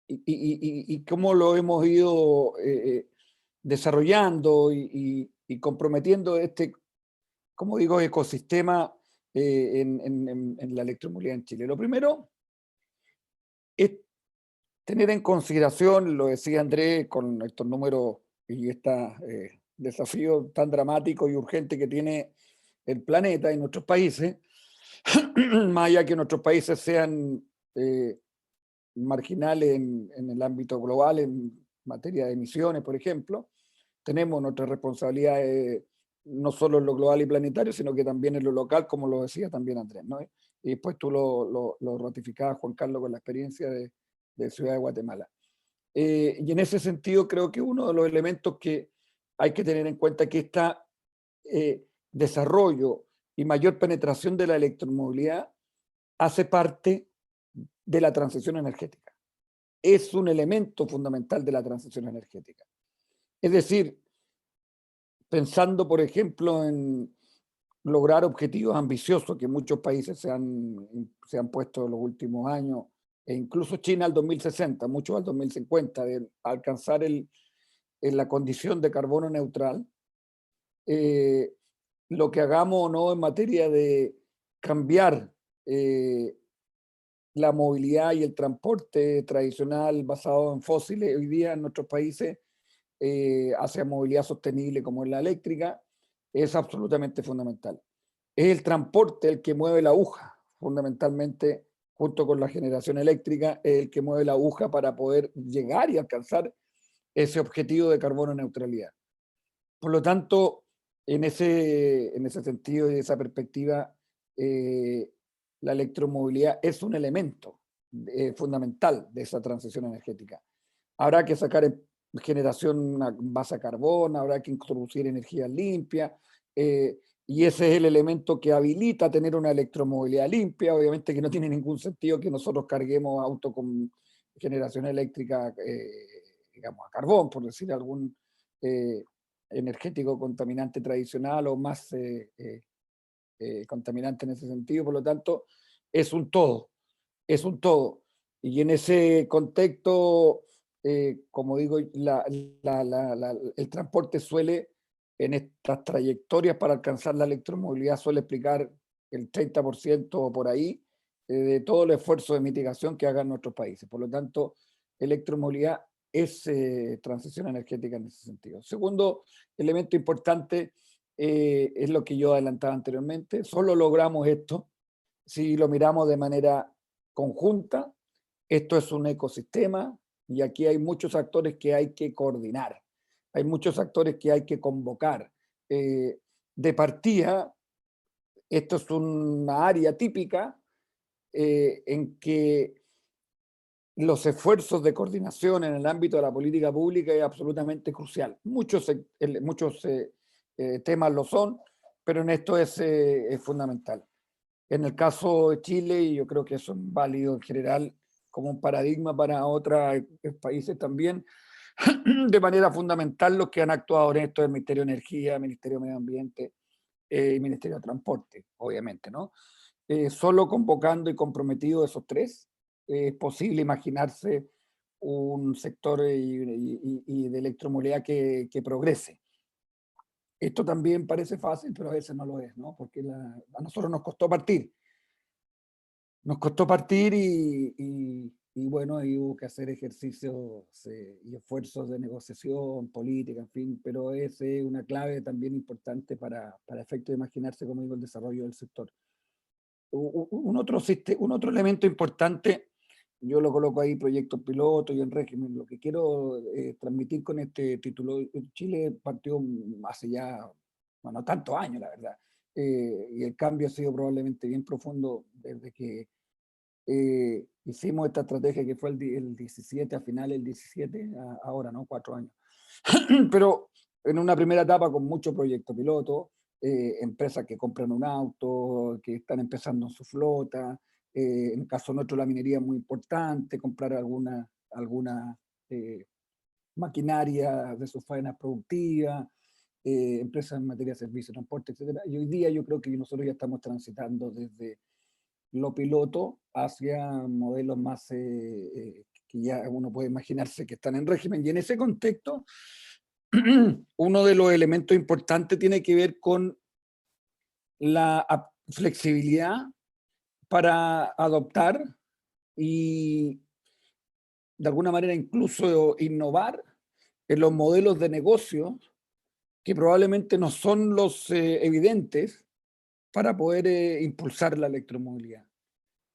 Y cómo lo hemos ido desarrollando y comprometiendo este, como digo, ecosistema en la electromovilidad en Chile. Lo primero es tener en consideración, lo decía Andrés, con estos números y este desafío tan dramático y urgente que tiene el planeta y nuestros países, más allá que nuestros países sean marginales en el ámbito global, en materia de emisiones, por ejemplo, tenemos nuestras responsabilidades no solo en lo global y planetario, sino que también en lo local, como lo decía también Andrés, ¿no? Y después tú lo ratificabas, Juan Carlos, con la experiencia de Ciudad de Guatemala. Y en ese sentido creo que uno de los elementos que hay que tener en cuenta es que este desarrollo y mayor penetración de la electromovilidad hace parte de la transición energética. Es un elemento fundamental de la transición energética. Es decir, pensando, por ejemplo, en lograr objetivos ambiciosos que muchos países se han puesto en los últimos años, e incluso China al 2060, muchos al 2050, de alcanzar la condición de carbono neutral, lo que hagamos o no en materia de cambiar la movilidad y el transporte tradicional basado en fósiles hoy día en nuestros países hacia movilidad sostenible como es la eléctrica, es absolutamente fundamental. Es el transporte el que mueve la aguja, fundamentalmente, junto con la generación eléctrica, es el que mueve la aguja para poder llegar y alcanzar ese objetivo de carbono neutralidad. Por lo tanto, en ese sentido y esa perspectiva, la electromovilidad es un elemento fundamental de esa transición energética. Habrá que sacar generación base a carbón, habrá que introducir energía limpia, y ese es el elemento que habilita tener una electromovilidad limpia. Obviamente que no tiene ningún sentido que nosotros carguemos auto con generación eléctrica, digamos, a carbón, por decir algún energético contaminante tradicional o más contaminante en ese sentido. Por lo tanto, es un todo, es un todo. Y en ese contexto, como digo, el transporte suele, en estas trayectorias para alcanzar la electromovilidad, suele explicar el 30% o por ahí de todo el esfuerzo de mitigación que hagan nuestros países. Por lo tanto, electromovilidad es transición energética en ese sentido. Segundo elemento importante es lo que yo adelantaba anteriormente. Solo logramos esto si lo miramos de manera conjunta. Esto es un ecosistema y aquí hay muchos actores que hay que coordinar. Hay muchos actores que hay que convocar. De partida, esto es una área típica en que los esfuerzos de coordinación en el ámbito de la política pública es absolutamente crucial. Muchos temas lo son, pero en esto es fundamental. En el caso de Chile, y yo creo que eso es válido en general como un paradigma para otros países también, de manera fundamental los que han actuado en esto es el Ministerio de Energía, Ministerio de Medio Ambiente y Ministerio de Transporte, obviamente, ¿no? Solo convocando y comprometido esos tres, es posible imaginarse un sector y de electromovilidad que progrese. Esto también parece fácil, pero a veces no lo es, ¿no? Porque a nosotros nos costó partir. Nos costó partir y bueno, ahí hubo que hacer ejercicios y esfuerzos de negociación, política, en fin, pero es una clave también importante para efecto de imaginarse, como digo, el desarrollo del sector. Un otro elemento importante, yo lo coloco ahí, proyectos pilotos y en régimen, lo que quiero transmitir con este título, Chile partió hace ya, bueno, tantos años, la verdad, y el cambio ha sido probablemente bien profundo desde que hicimos esta estrategia que fue el 17, a finales del 17, ahora, ¿no? 4 años. Pero en una primera etapa con muchos proyectos pilotos, empresas que compran un auto, que están empezando en su flota, en el caso nuestro la minería es muy importante, comprar alguna maquinaria de sus faenas productivas, empresas en materia de servicios, transporte, etc. Y hoy día yo creo que nosotros ya estamos transitando desde lo piloto hacia modelos más que ya uno puede imaginarse que están en régimen. Y en ese contexto, uno de los elementos importantes tiene que ver con la flexibilidad para adoptar y de alguna manera incluso innovar en los modelos de negocio que probablemente no son los evidentes para poder impulsar la electromovilidad.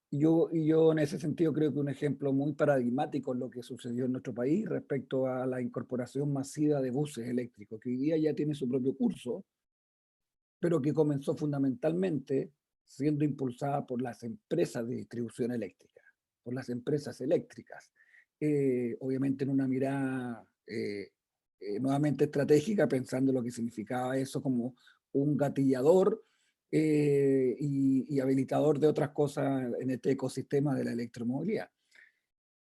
Yo en ese sentido creo que un ejemplo muy paradigmático es lo que sucedió en nuestro país respecto a la incorporación masiva de buses eléctricos, que hoy día ya tiene su propio curso, pero que comenzó fundamentalmente siendo impulsada por las empresas de distribución eléctrica, por las empresas eléctricas, obviamente en una mirada nuevamente estratégica, pensando lo que significaba eso como un gatillador y habilitador de otras cosas en este ecosistema de la electromovilidad.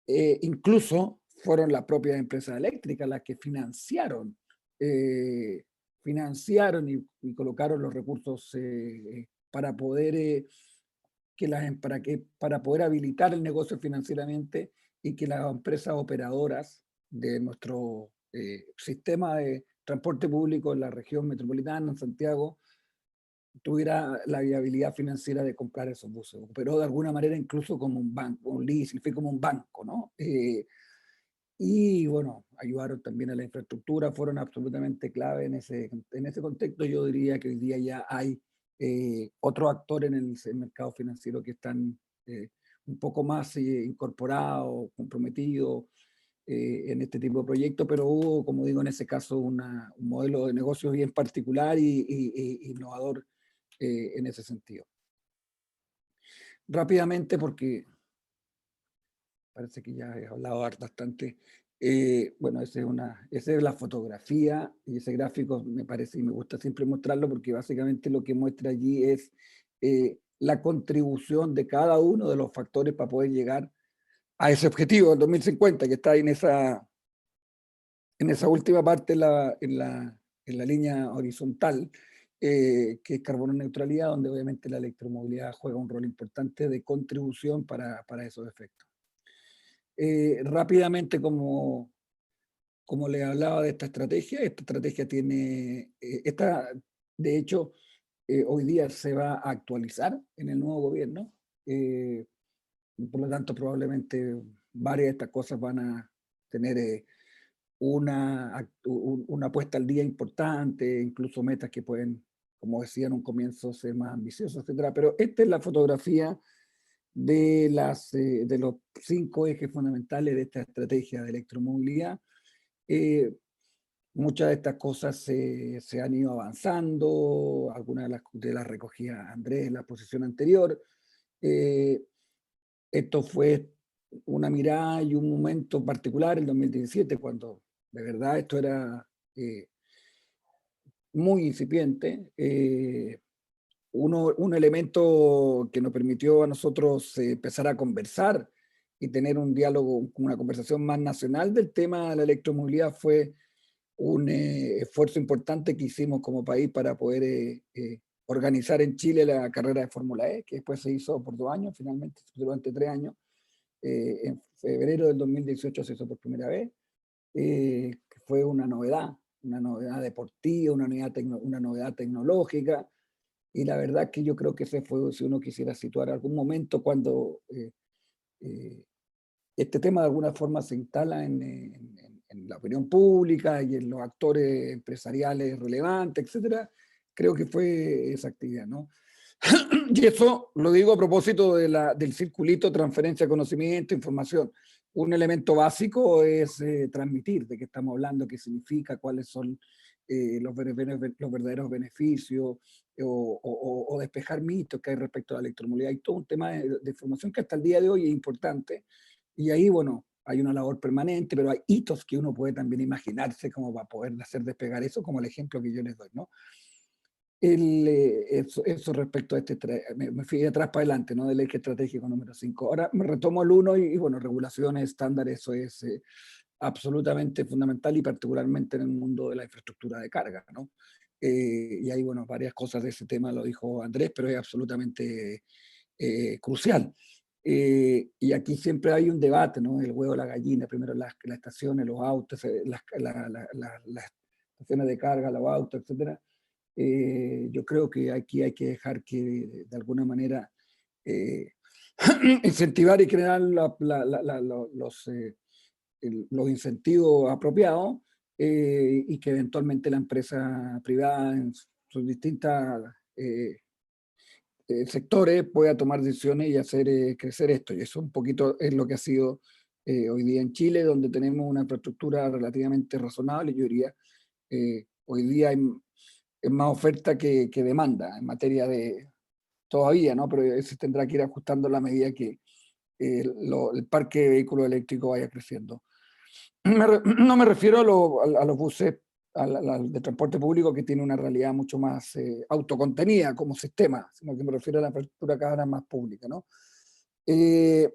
Incluso fueron las propias empresas eléctricas las que financiaron y colocaron los recursos para poder para poder habilitar el negocio financieramente y que las empresas operadoras de nuestro sistema de transporte público en la región metropolitana, en Santiago, tuviera la viabilidad financiera de comprar esos buses, pero de alguna manera incluso como un banco, un leasing, fue como un banco, ¿no? Y bueno, ayudaron también a la infraestructura, fueron absolutamente clave en ese contexto. Yo diría que hoy día ya hay otros actores en el mercado financiero que están un poco más incorporados, comprometidos en este tipo de proyectos, pero hubo, como digo, en ese caso un modelo de negocio bien particular y innovador en ese sentido. Rápidamente, porque parece que ya he hablado bastante. Bueno, esa es la fotografía y ese gráfico me parece y me gusta siempre mostrarlo porque básicamente lo que muestra allí es la contribución de cada uno de los factores para poder llegar a ese objetivo del 2050 que está en esa última parte en la línea horizontal, que es carbono neutralidad, donde obviamente la electromovilidad juega un rol importante de contribución para esos efectos. Rápidamente, como les hablaba de esta estrategia tiene, de hecho, hoy día se va a actualizar en el nuevo gobierno, por lo tanto probablemente varias de estas cosas van a tener una puesta al día importante, incluso metas que pueden, como decía en un comienzo, ser más ambiciosas, etc. Pero esta es la fotografía de los 5 ejes fundamentales de esta estrategia de electromovilidad. Muchas de estas cosas se han ido avanzando, algunas de las recogía Andrés en la posición anterior. Esto fue una mirada y un momento particular, el 2017, cuando de verdad esto era muy incipiente. Un elemento que nos permitió a nosotros empezar a conversar y tener un diálogo, una conversación más nacional del tema de la electromovilidad fue un esfuerzo importante que hicimos como país para poder organizar en Chile la carrera de Fórmula E, que después se hizo por 2 años, finalmente durante 3 años. En febrero del 2018 se hizo por primera vez, que fue una novedad deportiva, una novedad tecnológica. Y la verdad que yo creo que ese fue, si uno quisiera situar algún momento cuando este tema de alguna forma se instala en la opinión pública y en los actores empresariales relevantes, etcétera, creo que fue esa actividad, ¿no? Y eso lo digo a propósito del circulito transferencia de conocimiento, información. Un elemento básico es transmitir de qué estamos hablando, qué significa, cuáles son los verdaderos beneficios, o despejar mitos que hay respecto a la electromovilidad. Hay todo un tema de información que hasta el día de hoy es importante, y ahí, bueno, hay una labor permanente, pero hay hitos que uno puede también imaginarse como para poder hacer despegar eso, como el ejemplo que yo les doy, ¿no? Eso respecto a me fui de atrás para adelante, ¿no? Del eje estratégico número 5. Ahora me retomo el 1 y bueno, regulaciones, estándares, eso es absolutamente fundamental, y particularmente en el mundo de la infraestructura de carga, ¿no? Y hay, bueno, varias cosas de ese tema, lo dijo Andrés, pero es absolutamente crucial. Y aquí siempre hay un debate, ¿no? El huevo, la gallina, primero las estaciones, los autos, las estaciones de carga, los autos, etcétera. Yo creo que aquí hay que dejar que de alguna manera incentivar y crear los incentivos apropiados, y que eventualmente la empresa privada en sus distintas sectores pueda tomar decisiones y hacer crecer esto. Y eso un poquito es lo que ha sido hoy día en Chile, donde tenemos una infraestructura relativamente razonable. Yo diría, hoy día es más oferta que demanda en materia de, todavía, ¿no? Pero eso tendrá que ir ajustando a la medida que el parque de vehículos eléctricos vaya creciendo. No me refiero a los buses de transporte público, que tiene una realidad mucho más autocontenida como sistema, sino que me refiero a la infraestructura cada vez más pública, ¿no? En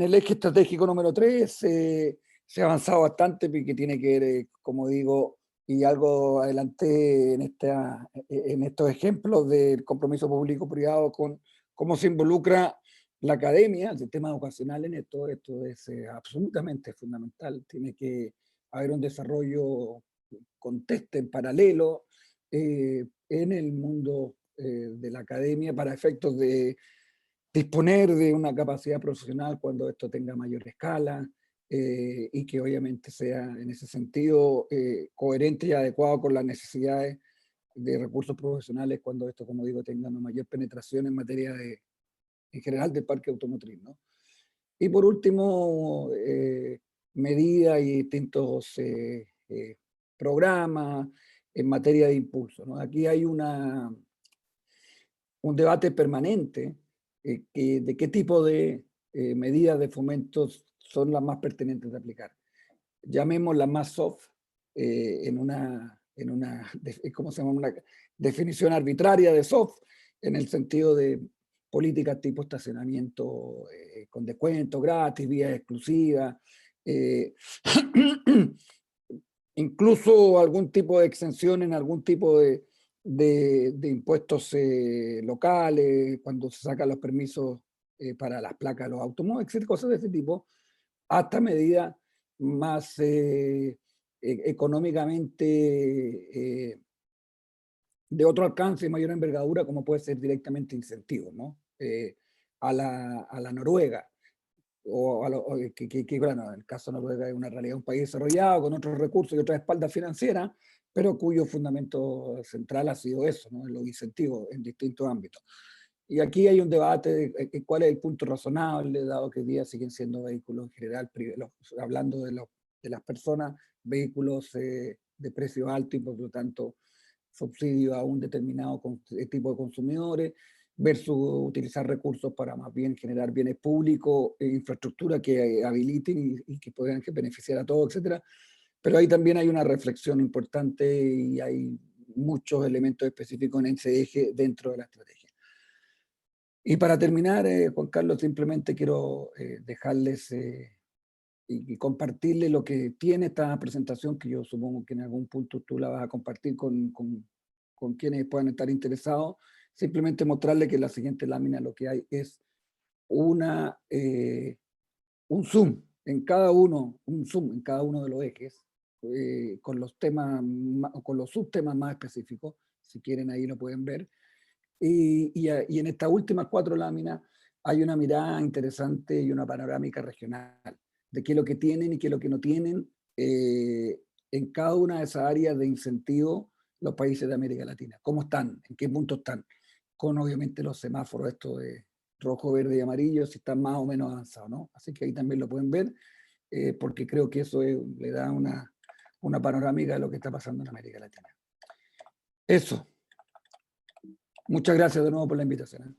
el eje estratégico número 3 se ha avanzado bastante, porque tiene que ver, como digo, y algo adelanté en estos ejemplos del compromiso público-privado con cómo se involucra la academia, el sistema educacional en esto. Esto es absolutamente fundamental. Tiene que haber un desarrollo conteste en paralelo en el mundo de la academia, para efectos de disponer de una capacidad profesional cuando esto tenga mayor escala, y que obviamente sea en ese sentido coherente y adecuado con las necesidades de recursos profesionales cuando esto, como digo, tenga una mayor penetración en materia en general del parque automotriz, ¿no? Y por último, medidas y distintos programas en materia de impulso, ¿no? Aquí hay un debate permanente de qué tipo de medidas de fomento son las más pertinentes de aplicar. Llamémoslas más soft, ¿cómo se llama? Una definición arbitraria de soft, en el sentido de políticas tipo estacionamiento con descuento gratis, vías exclusivas, incluso algún tipo de exención en algún tipo de impuestos locales, cuando se sacan los permisos para las placas de los automóviles, etcétera, cosas de ese tipo, hasta medidas más económicamente de otro alcance y mayor envergadura, como puede ser directamente incentivos, ¿no? A la Noruega, bueno, en el caso de Noruega es una realidad, un país desarrollado con otros recursos y otras espaldas financieras, pero cuyo fundamento central ha sido eso, ¿no? Los incentivos en distintos ámbitos. Y aquí hay un debate de cuál es el punto razonable, dado que hoy día siguen siendo vehículos en general, hablando de las personas, vehículos de precio alto y por lo tanto subsidio a un determinado tipo de consumidores, versus utilizar recursos para más bien generar bienes públicos e infraestructura que habiliten y que puedan beneficiar a todos, etc. Pero ahí también hay una reflexión importante y hay muchos elementos específicos en ese eje dentro de la estrategia. Y para terminar, Juan Carlos, simplemente quiero dejarles y compartirles lo que tiene esta presentación, que yo supongo que en algún punto tú la vas a compartir con quienes puedan estar interesados. Simplemente mostrarles que en la siguiente lámina lo que hay es un zoom en cada uno, un zoom en cada uno de los ejes, con los temas, con los subtemas más específicos. Si quieren, ahí lo pueden ver. Y en estas últimas 4 láminas hay una mirada interesante y una panorámica regional de qué es lo que tienen y qué es lo que no tienen en cada una de esas áreas de incentivo los países de América Latina. ¿Cómo están? ¿En qué punto están? Con obviamente los semáforos estos de rojo, verde y amarillo, si están más o menos avanzados, ¿no? Así que ahí también lo pueden ver, porque creo que eso le da una panorámica de lo que está pasando en América Latina. Eso. Muchas gracias de nuevo por la invitación.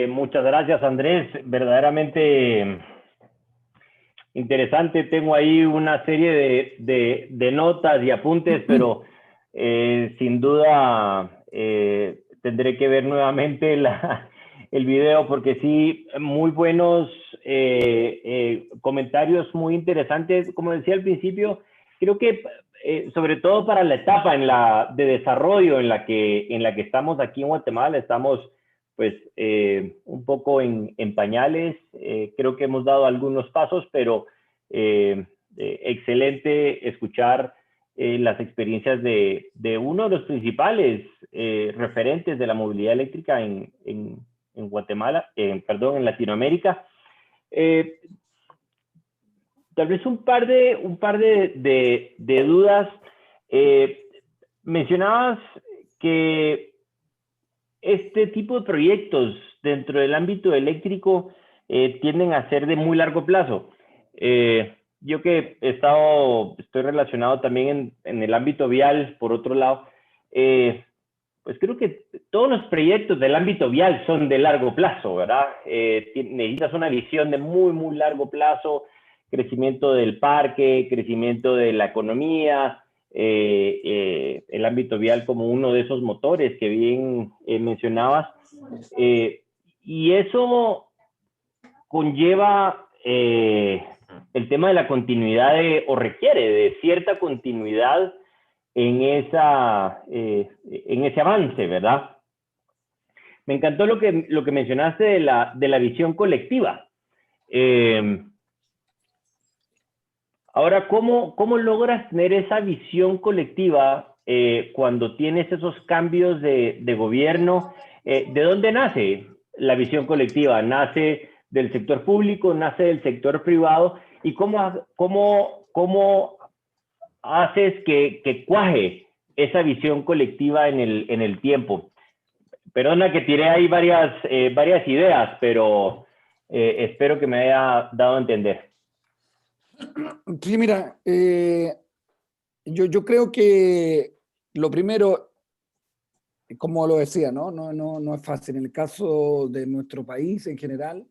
Muchas gracias, Andrés. Verdaderamente interesante. Tengo ahí una serie de notas y apuntes, pero sin duda tendré que ver nuevamente el video, porque sí, muy buenos comentarios, muy interesantes. Como decía al principio, creo que sobre todo para la etapa de desarrollo en la que estamos aquí en Guatemala, estamos pues un poco en pañales. Creo que hemos dado algunos pasos, pero excelente escuchar las experiencias de uno de los principales referentes de la movilidad eléctrica en Guatemala, perdón, en Latinoamérica. Tal vez un par de dudas. Mencionabas que este tipo de proyectos dentro del ámbito eléctrico tienden a ser de muy largo plazo. Yo que estoy relacionado también en el ámbito vial, por otro lado, pues creo que todos los proyectos del ámbito vial son de largo plazo, ¿verdad? Necesitas una visión de muy, muy largo plazo, crecimiento del parque, crecimiento de la economía, el ámbito vial como uno de esos motores que bien mencionabas. Y eso conlleva el tema de la continuidad o requiere de cierta continuidad en ese avance, ¿verdad? Me encantó lo que mencionaste de la visión colectiva. Ahora, ¿cómo logras tener esa visión colectiva cuando tienes esos cambios de gobierno? ¿De dónde nace la visión colectiva? ¿Nace del sector público? ¿Nace del sector privado? ¿Y cómo haces que cuaje esa visión colectiva en el tiempo? Perdona que tiré ahí varias ideas, pero espero que me haya dado a entender. Sí, mira, yo creo que lo primero, como lo decía, no es fácil. En el caso de nuestro país en general,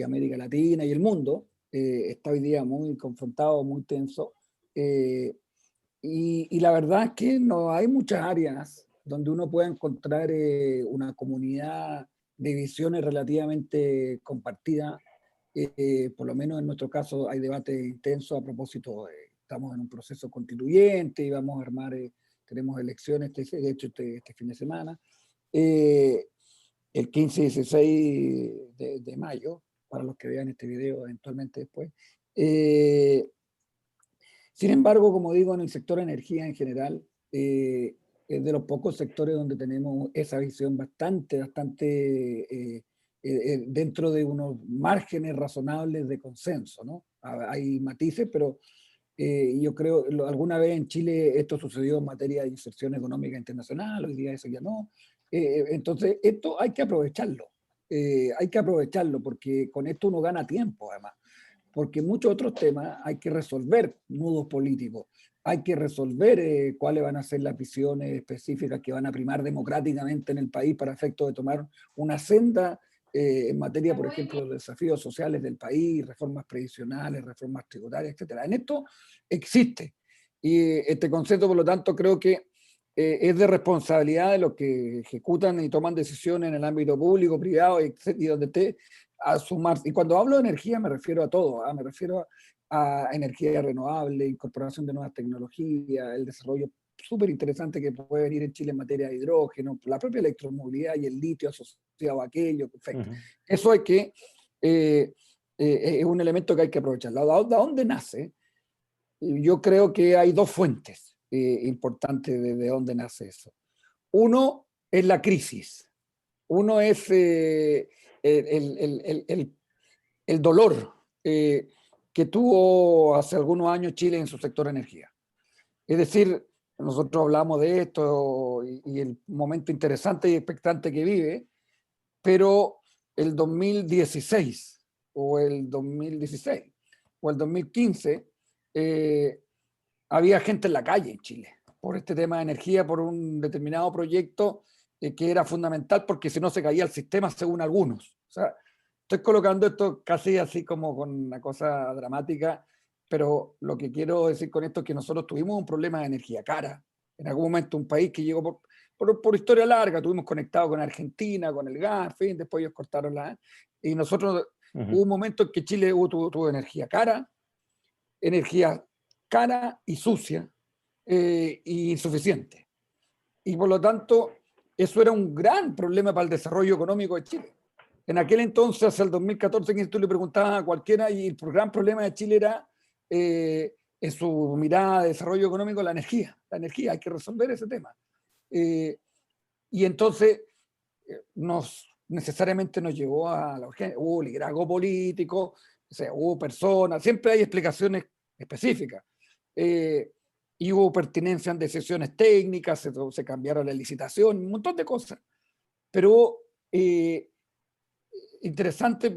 América Latina y el mundo, está hoy día muy confrontado, muy tenso. Y la verdad es que no hay muchas áreas donde uno pueda encontrar una comunidad de visiones relativamente compartidas. Por lo menos en nuestro caso hay debate intenso a propósito, estamos en un proceso constituyente y vamos a armar, tenemos elecciones, de hecho este fin de semana, el 15 y 16 de mayo, para los que vean este video eventualmente después. Sin embargo, como digo, en el sector energía en general, es de los pocos sectores donde tenemos esa visión bastante dentro de unos márgenes razonables de consenso, ¿no? Hay matices, pero yo creo, alguna vez en Chile esto sucedió en materia de inserción económica internacional, hoy día eso ya no. Entonces, esto hay que aprovecharlo. Hay que aprovecharlo porque con esto uno gana tiempo, además. Porque muchos otros temas hay que resolver nudos políticos, hay que resolver cuáles van a ser las visiones específicas que van a primar democráticamente en el país para efecto de tomar una senda en materia, por ejemplo, de los desafíos sociales del país, reformas previsionales, reformas tributarias, etc. En esto existe. Y este concepto, por lo tanto, creo que es de responsabilidad de los que ejecutan y toman decisiones en el ámbito público, privado, y donde esté, a sumar. Y cuando hablo de energía me refiero a todo, me refiero a energía renovable, incorporación de nuevas tecnologías, el desarrollo súper interesante que puede venir en Chile en materia de hidrógeno, la propia electromovilidad y el litio asociado a aquello, perfecto. Eso hay que, es un elemento que hay que aprovechar. ¿De dónde nace? Yo creo que hay dos fuentes importantes de dónde nace eso. Uno es la crisis, uno es el dolor que tuvo hace algunos años Chile en su sector energía. Es decir, nosotros hablamos de esto y el momento interesante y expectante que vive, pero el 2016 o el 2016 o el 2015 había gente en la calle en Chile por este tema de energía, por un determinado proyecto que era fundamental porque si no se caía el sistema según algunos. O sea, estoy colocando esto casi así como con una cosa dramática, pero lo que quiero decir con esto es que nosotros tuvimos un problema de energía cara. En algún momento un país que llegó por historia larga, tuvimos conectado con Argentina, con el gas, en fin, después ellos cortaron la... Y nosotros, hubo un momento en que Chile tuvo energía cara y sucia y insuficiente. Y por lo tanto, eso era un gran problema para el desarrollo económico de Chile. En aquel entonces, hacia el 2014, que tú le preguntabas a cualquiera, y el gran problema de Chile era, en su mirada de desarrollo económico, la energía. La energía, hay que resolver ese tema. Y entonces, necesariamente nos llevó a la urgencia. Hubo liderazgo político, o sea, hubo personas, siempre hay explicaciones específicas. Y hubo pertinencia en decisiones técnicas, se cambiaron la licitación, un montón de cosas. Pero interesante,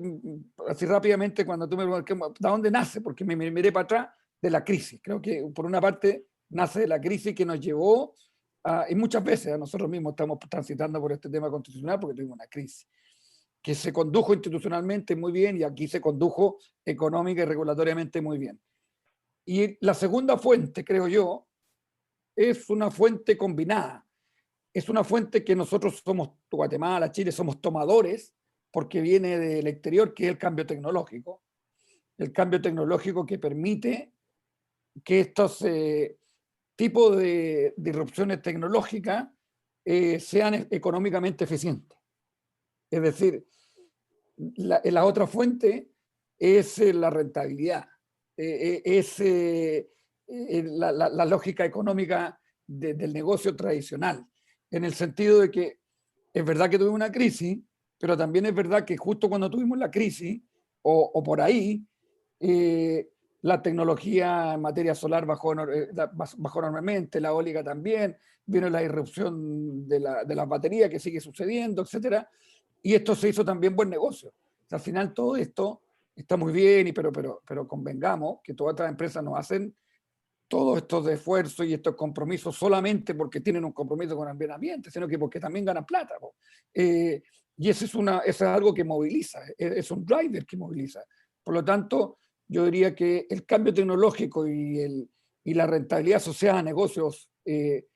así rápidamente, cuando tú me preguntas, ¿de dónde nace? Porque me miré para atrás de la crisis. Creo que por una parte nace de la crisis que nos llevó, y muchas veces a nosotros mismos estamos transitando por este tema constitucional porque tuvimos una crisis que se condujo institucionalmente muy bien y aquí se condujo económica y regulatoriamente muy bien. Y la segunda fuente, creo yo, es una fuente combinada. Es una fuente que nosotros somos, Guatemala, Chile, somos tomadores, porque viene del exterior, que es el cambio tecnológico. El cambio tecnológico que permite que estos tipos de disrupciones tecnológicas sean económicamente eficientes. Es decir, la otra fuente es la rentabilidad, es la lógica económica del negocio tradicional, en el sentido de que es verdad que tuvimos una crisis, pero también es verdad que justo cuando tuvimos la crisis, o por ahí, la tecnología en materia solar bajó enormemente, la eólica también, vino la irrupción de las baterías que sigue sucediendo, etcétera. Y esto se hizo también buen negocio. O sea, al final todo esto está muy bien, pero convengamos que todas estas empresas no hacen todos estos esfuerzos y estos compromisos solamente porque tienen un compromiso con el medio ambiente, sino que porque también ganan plata. Y eso es algo que moviliza, es un driver que moviliza. Por lo tanto, yo diría que el cambio tecnológico y la rentabilidad asociada a negocios de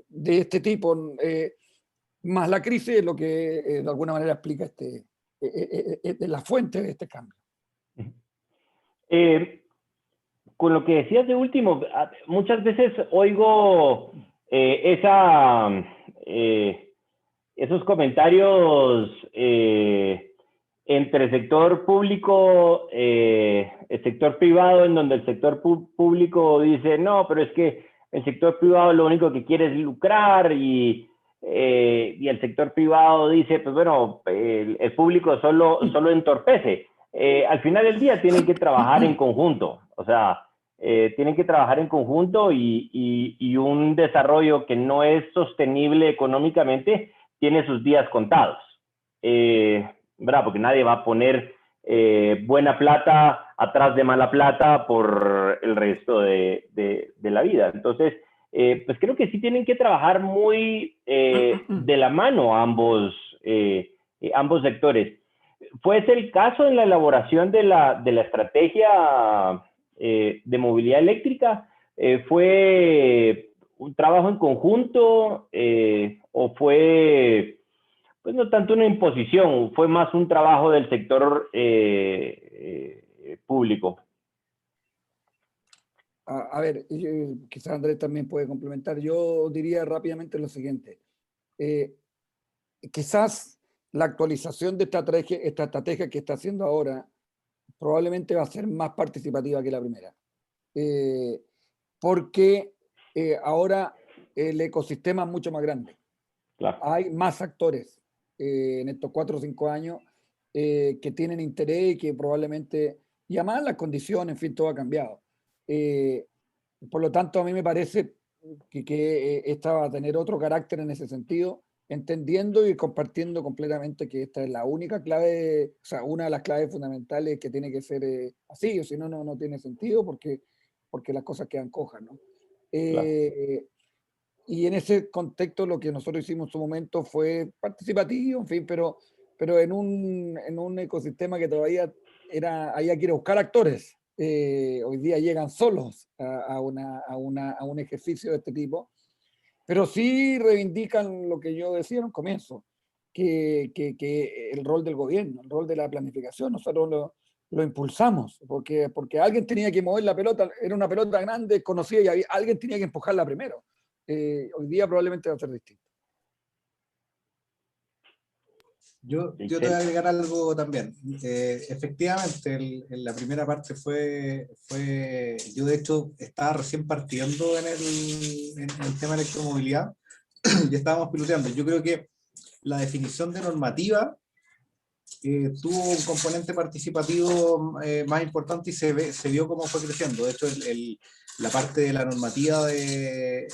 este tipo, más la crisis, es lo que de alguna manera explica la fuente de este cambio. Con lo que decías de último, muchas veces oigo esos comentarios entre el sector público, el sector privado, en donde el sector público dice, no, pero es que el sector privado lo único que quiere es lucrar y el sector privado dice, pues bueno, el público solo entorpece. Al final del día tienen que trabajar en conjunto, o sea, tienen que trabajar en conjunto y un desarrollo que no es sostenible económicamente tiene sus días contados, ¿verdad? Porque nadie va a poner buena plata atrás de mala plata por el resto de la vida. Entonces, pues creo que sí tienen que trabajar muy de la mano ambos sectores. ¿Fue ese el caso en la elaboración de la estrategia de movilidad eléctrica? ¿Fue un trabajo en conjunto o fue, pues no tanto una imposición, fue más un trabajo del sector público? A ver, quizás Andrés también puede complementar. Yo diría rápidamente lo siguiente. Quizás la actualización de esta estrategia que está haciendo ahora probablemente va a ser más participativa que la primera. Porque ahora el ecosistema es mucho más grande. Claro. hay más actores en estos 4 o 5 años que tienen interés y que probablemente, y además las condiciones, en fin, todo ha cambiado. Por lo tanto, a mí me parece que esta va a tener otro carácter en ese sentido, entendiendo y compartiendo completamente que esta es la única clave, o sea, una de las claves fundamentales que tiene que ser así, o si no, no tiene sentido porque las cosas quedan cojas, ¿no? Claro. Y en ese contexto lo que nosotros hicimos en su momento fue participativo, en fin, pero en un ecosistema que todavía había que ir a buscar actores. Hoy día llegan solos a un ejercicio de este tipo, pero sí reivindican lo que yo decía en un comienzo, que el rol del gobierno, el rol de la planificación, nosotros lo impulsamos, porque alguien tenía que mover la pelota, era una pelota grande, conocida, y alguien tenía que empujarla primero. Hoy día probablemente va a ser distinto. Yo te voy a agregar algo también. Efectivamente, en la primera parte yo de hecho estaba recién partiendo en el tema de electromovilidad y estábamos piloteando. Yo creo que la definición de normativa tuvo un componente participativo más importante y se vio cómo fue creciendo. De hecho, la parte de la normativa de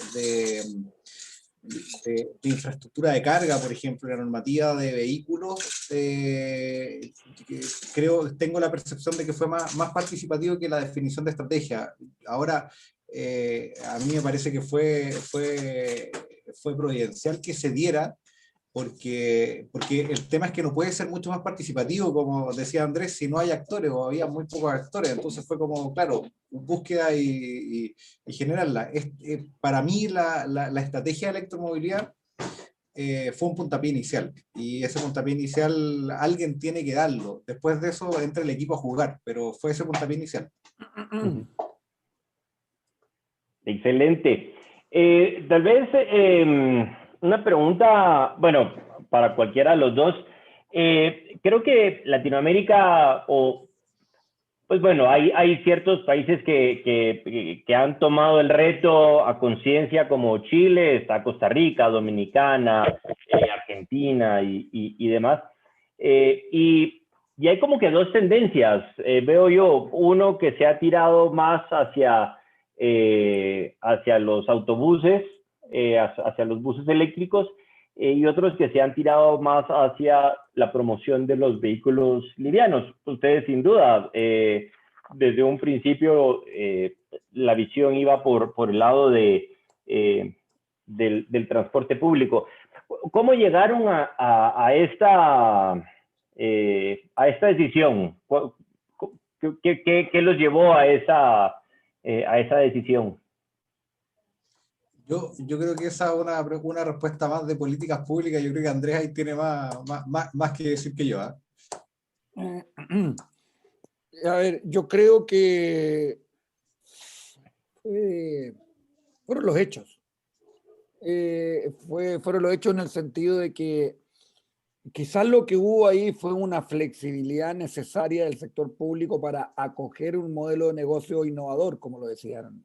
infraestructura de carga, por ejemplo, la normativa de vehículos, tengo la percepción de que fue más participativo que la definición de estrategia. Ahora, a mí me parece que fue providencial que se diera, porque el tema es que no puede ser mucho más participativo, como decía Andrés, si no hay actores o había muy pocos actores. Entonces fue como, claro, búsqueda y generarla. Para mí la estrategia de electromovilidad fue un puntapié inicial, y ese puntapié inicial alguien tiene que darlo. Después de eso entra el equipo a jugar, pero fue ese puntapié inicial. Excelente. Tal vez una pregunta, bueno, para cualquiera de los dos. Creo que Latinoamérica, pues bueno, hay ciertos países que han tomado el reto a conciencia, como Chile, está Costa Rica, Dominicana, Argentina y demás. Y hay como que dos tendencias, veo yo, uno que se ha tirado más hacia los autobuses, hacia los buses eléctricos, y otros que se han tirado más hacia la promoción de los vehículos livianos. Ustedes sin duda, desde un principio la visión iba por el lado del transporte público. ¿Cómo llegaron a esta decisión? ¿Qué los llevó a esa decisión? Yo creo que esa es una respuesta más de políticas públicas. Yo creo que Andrés ahí tiene más que decir que yo. A ver, yo creo que fueron los hechos. Fueron los hechos en el sentido de que quizás lo que hubo ahí fue una flexibilidad necesaria del sector público para acoger un modelo de negocio innovador, como lo decían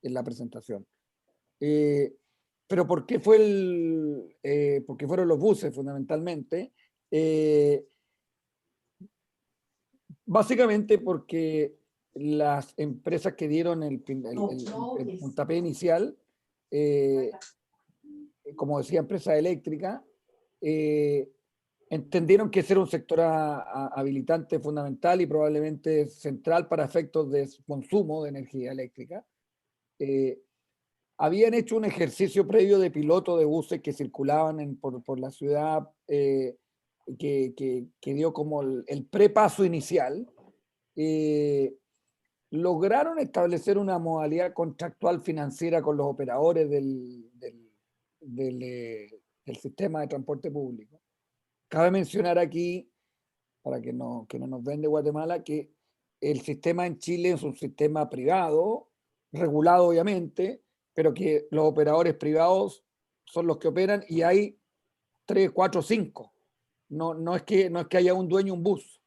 en la presentación. Pero ¿por qué porque fueron los buses fundamentalmente? Básicamente porque las empresas que dieron el puntapié inicial, como decía, empresa eléctrica, entendieron que ese era un sector habilitante fundamental y probablemente central para efectos de consumo de energía eléctrica. Habían hecho un ejercicio previo de piloto de buses que circulaban por la ciudad, que dio como el prepaso inicial. Lograron establecer una modalidad contractual financiera con los operadores del sistema de transporte público. Cabe mencionar aquí, para que no nos ven de Guatemala, que el sistema en Chile es un sistema privado, regulado obviamente, pero que los operadores privados son los que operan, y hay 3, 4, 5. No es que haya un dueño un bus.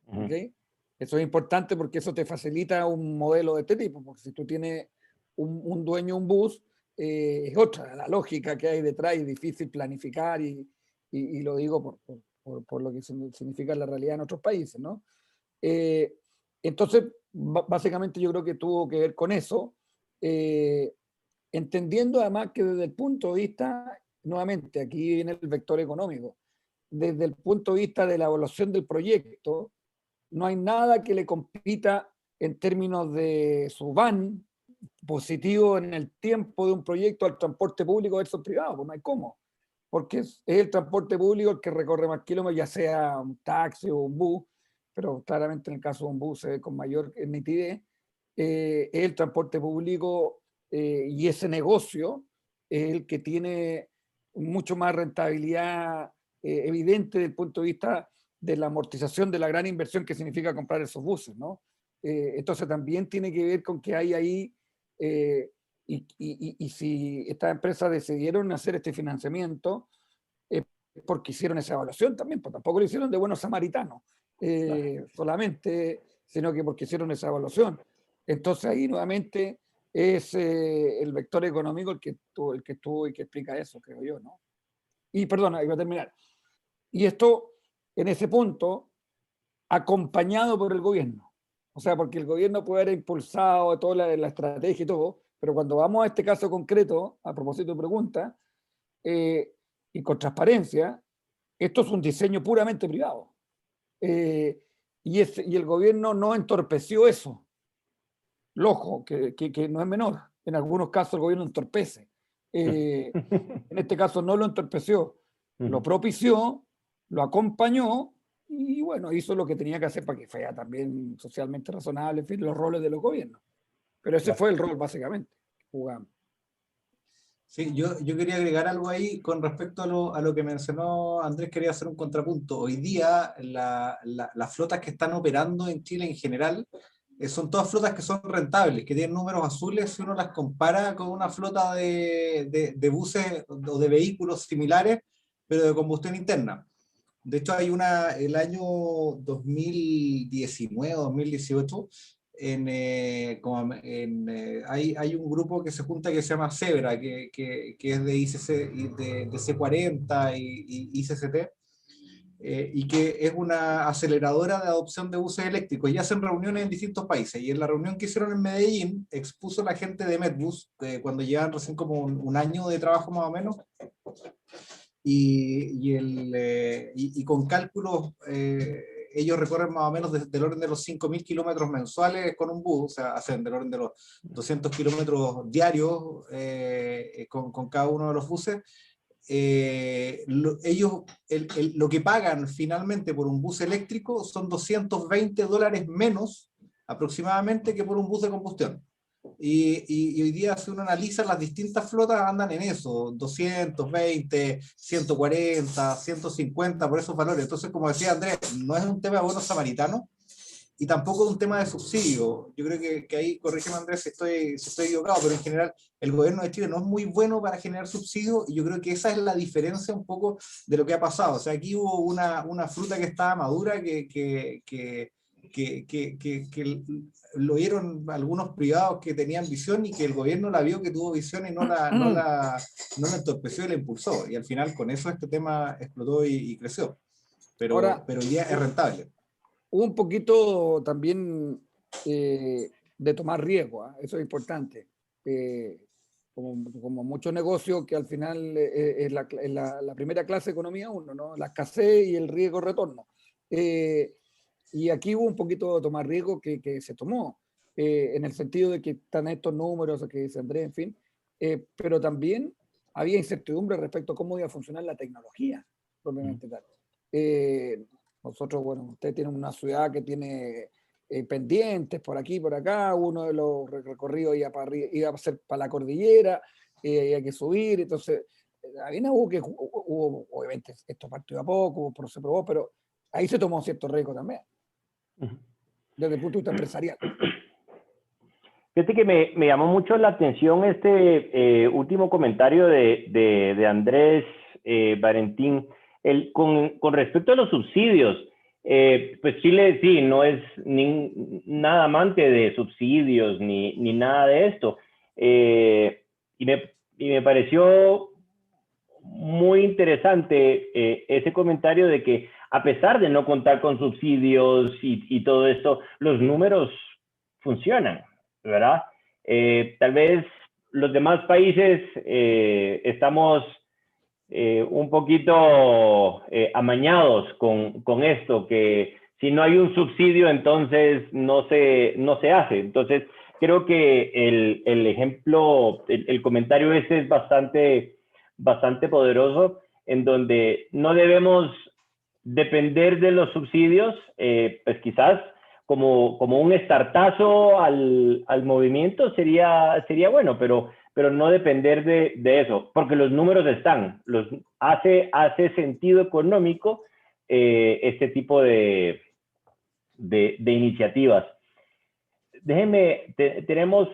¿Okay? Eso es importante porque eso te facilita un modelo de este tipo, porque si tú tienes un dueño un bus, es otra, la lógica que hay detrás es difícil planificar y lo digo por lo que significa la realidad en otros países, ¿no? Entonces, básicamente yo creo que tuvo que ver con eso, entendiendo además que desde el punto de vista, nuevamente, aquí viene el vector económico, desde el punto de vista de la evaluación del proyecto, no hay nada que le compita en términos de su van positivo en el tiempo de un proyecto al transporte público versus privado, pues no hay cómo, porque es el transporte público el que recorre más kilómetros, ya sea un taxi o un bus, pero claramente en el caso de un bus se ve con mayor nitidez, es el transporte público y ese negocio es el que tiene mucho más rentabilidad evidente desde el punto de vista de la amortización de la gran inversión que significa comprar esos buses, ¿no? Entonces también tiene que ver con que hay ahí, y si estas empresas decidieron hacer este financiamiento, porque hicieron esa evaluación también, pues tampoco lo hicieron de buenos samaritanos, solamente, sino que porque hicieron esa evaluación. Entonces ahí nuevamente es el vector económico el que estuvo y que explica eso, creo yo, ¿no? Y perdona, iba a terminar. Y esto, en ese punto, acompañado por el gobierno. O sea, porque el gobierno puede haber impulsado toda la estrategia y todo, pero cuando vamos a este caso concreto, a propósito de pregunta, y con transparencia, esto es un diseño puramente privado. Y el gobierno no entorpeció eso. Ojo, que no es menor. En algunos casos el gobierno entorpece. En este caso no lo entorpeció, lo propició, lo acompañó y bueno, hizo lo que tenía que hacer para que fuera también socialmente razonable, en fin, los roles de los gobiernos. Pero ese fue el rol básicamente que jugamos. Sí, yo quería agregar algo ahí con respecto a lo que mencionó Andrés, quería hacer un contrapunto. Hoy día las flotas que están operando en Chile en general son todas flotas que son rentables, que tienen números azules si uno las compara con una flota de buses o de vehículos similares, pero de combustión interna. De hecho, hay el año 2019 o 2018, hay un grupo que se junta que se llama Zebra, que es de ICC, de C40 y ICCT, y que es una aceleradora de adopción de buses eléctricos y hacen reuniones en distintos países. Y en la reunión que hicieron en Medellín, expuso la gente de Medbus, cuando llevan recién como un año de trabajo más o menos, y con cálculos, ellos recorren más o menos del orden de los 5.000 kilómetros mensuales con un bus, o sea, hacen del orden de los 200 kilómetros diarios con cada uno de los buses. Ellos lo que pagan finalmente por un bus eléctrico son $220 menos aproximadamente que por un bus de combustión. Y hoy día, si uno analiza, las distintas flotas andan en eso, 220, 140, 150, por esos valores. Entonces, como decía Andrés, no es un tema de bonos samaritanos y tampoco es un tema de subsidio. Yo creo que ahí, corrígeme Andrés si estoy equivocado, pero en general el gobierno de Chile no es muy bueno para generar subsidios y yo creo que esa es la diferencia un poco de lo que ha pasado. O sea, aquí hubo una fruta que estaba madura que lo vieron algunos privados que tenían visión y que el gobierno la vio que tuvo visión y no la entorpeció y la impulsó. Y al final con eso este tema explotó y creció. Pero hoy día es rentable. Hubo un poquito también de tomar riesgo, ¿eh? Eso es importante. Como muchos negocios que al final es la primera clase de economía uno, ¿no? La escasez y el riesgo retorno. Y aquí hubo un poquito de tomar riesgo que se tomó, en el sentido de que están estos números que dice Andrés, en fin, pero también había incertidumbre respecto a cómo iba a funcionar la tecnología, propiamente tal. Nosotros, bueno, ustedes tienen una ciudad que tiene pendientes por aquí, por acá, uno de los recorridos iba a ser para la cordillera, hay que subir, entonces, había hubo, obviamente, esto partió a poco, se probó, pero ahí se tomó cierto riesgo también, desde el punto de vista empresarial. Fíjate que me llamó mucho la atención este último comentario de Andrés Valentín, con respecto a los subsidios. Pues Chile sí, no es nada amante de subsidios ni nada de esto. Y me pareció muy interesante ese comentario de que a pesar de no contar con subsidios y todo esto, los números funcionan, ¿verdad? Tal vez los demás países estamos un poquito amañados con esto, que si no hay un subsidio, entonces no se hace. Entonces, creo que el ejemplo, el comentario ese es bastante poderoso, en donde no debemos depender de los subsidios, pues quizás como un estartazo al movimiento sería bueno, pero no depender de eso, porque los números están, hace sentido económico este tipo de iniciativas. Déjenme, tenemos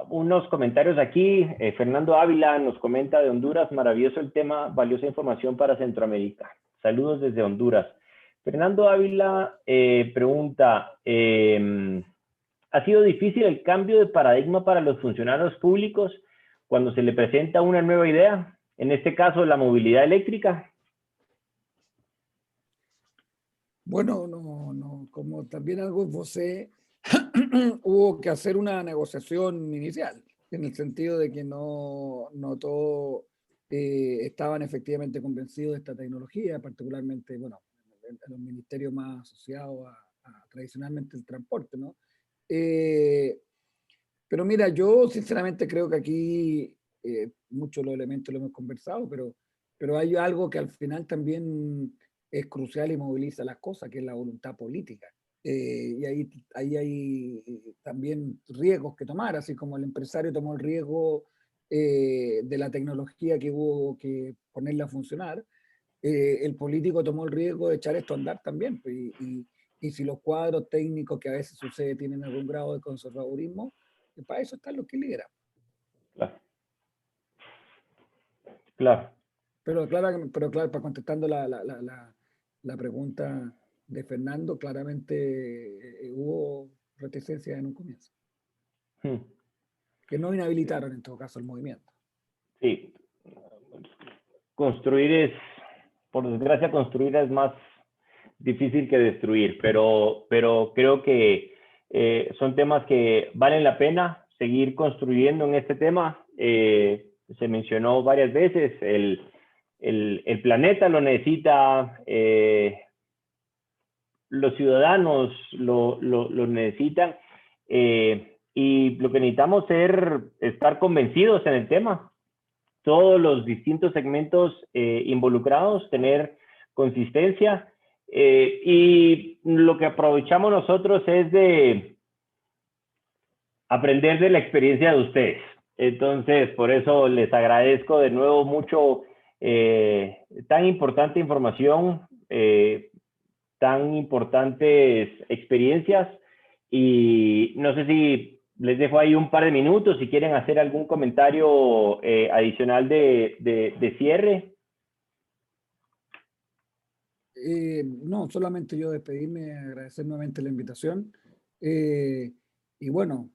unos comentarios aquí. Fernando Ávila nos comenta de Honduras: maravilloso el tema, valiosa información para Centroamérica. Saludos desde Honduras. Fernando Ávila pregunta, ¿ha sido difícil el cambio de paradigma para los funcionarios públicos cuando se le presenta una nueva idea? En este caso, la movilidad eléctrica. Bueno, no, como también algo esbocé, hubo que hacer una negociación inicial, en el sentido de que no todos estaban efectivamente convencidos de esta tecnología, particularmente, bueno, en los ministerios más asociados a tradicionalmente el transporte, ¿no? Pero mira, yo sinceramente creo que aquí muchos de los elementos lo hemos conversado, pero hay algo que al final también es crucial y moviliza las cosas, que es la voluntad política. Y ahí hay también riesgos que tomar, así como el empresario tomó el riesgo de la tecnología que hubo que ponerla a funcionar, el político tomó el riesgo de echar esto a andar también. Pues, y si los cuadros técnicos que a veces sucede tienen algún grado de conservadurismo, para eso están los que lideran. Claro. Pero claro, para contestando la pregunta de Fernando, claramente hubo reticencia en un comienzo. Que no inhabilitaron en todo caso el movimiento. Sí. Por desgracia, construir es más difícil que destruir, pero creo que son temas que valen la pena seguir construyendo en este tema. Se mencionó varias veces, el planeta lo necesita, los ciudadanos lo necesitan, y lo que necesitamos es estar convencidos en el tema. Todos los distintos segmentos involucrados, tener consistencia, y lo que aprovechamos nosotros es de aprender de la experiencia de ustedes. Entonces, por eso les agradezco de nuevo mucho tan importante información, tan importantes experiencias, y no sé si les dejo ahí un par de minutos si quieren hacer algún comentario adicional de cierre. No, solamente yo despedirme, agradecer nuevamente la invitación, y bueno,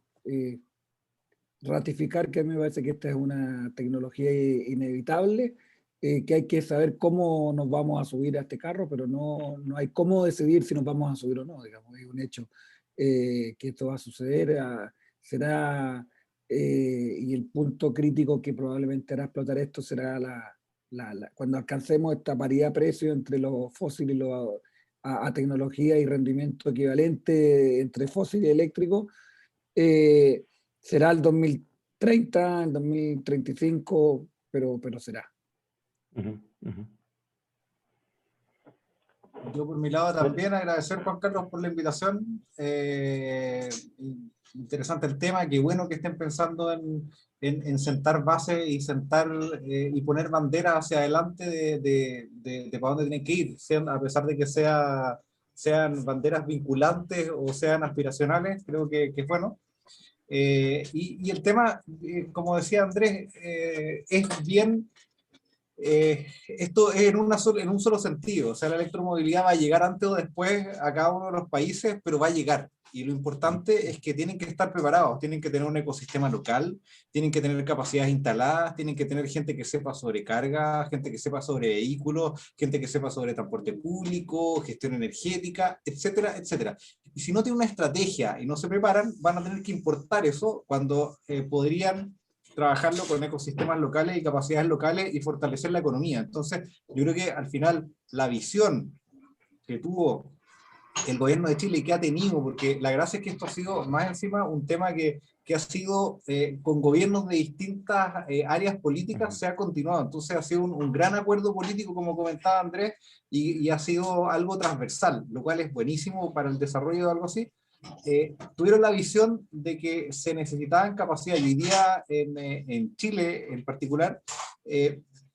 ratificar que a mí me parece que esta es una tecnología inevitable, que hay que saber cómo nos vamos a subir a este carro, pero no hay cómo decidir si nos vamos a subir o no, digamos, es un hecho que esto va a suceder, será, y el punto crítico que probablemente hará explotar esto será cuando alcancemos esta paridad de precio entre los fósiles y a tecnología y rendimiento equivalente entre fósil y eléctrico. Será el 2030, el 2035, pero será. Yo por mi lado también agradecer, Juan Carlos, por la invitación. Interesante el tema, qué bueno que estén pensando en sentar bases y y poner banderas hacia adelante de para dónde tienen que ir, a pesar de que sean banderas vinculantes o sean aspiracionales. Creo que es bueno. Y el tema, como decía Andrés, es bien, esto es en un solo sentido. O sea, la electromovilidad va a llegar antes o después a cada uno de los países, pero va a llegar. y lo importante es que tienen que estar preparados, tienen que tener un ecosistema local, tienen que tener capacidades instaladas, tienen que tener gente que sepa sobre carga, gente que sepa sobre vehículos, gente que sepa sobre transporte público, gestión energética, etcétera, etcétera. Y si no tienen una estrategia y no se preparan, van a tener que importar eso cuando podrían trabajarlo con ecosistemas locales y capacidades locales y fortalecer la economía. Entonces, yo creo que al final la visión que tuvo el gobierno de Chile y que ha tenido, porque la gracia es que esto ha sido más encima un tema que ha sido con gobiernos de distintas áreas políticas, se ha continuado. Entonces ha sido un gran acuerdo político, como comentaba Andrés, y ha sido algo transversal, lo cual es buenísimo para el desarrollo de algo así. Tuvieron la visión de que se necesitaban capacidad, y hoy día en Chile en particular,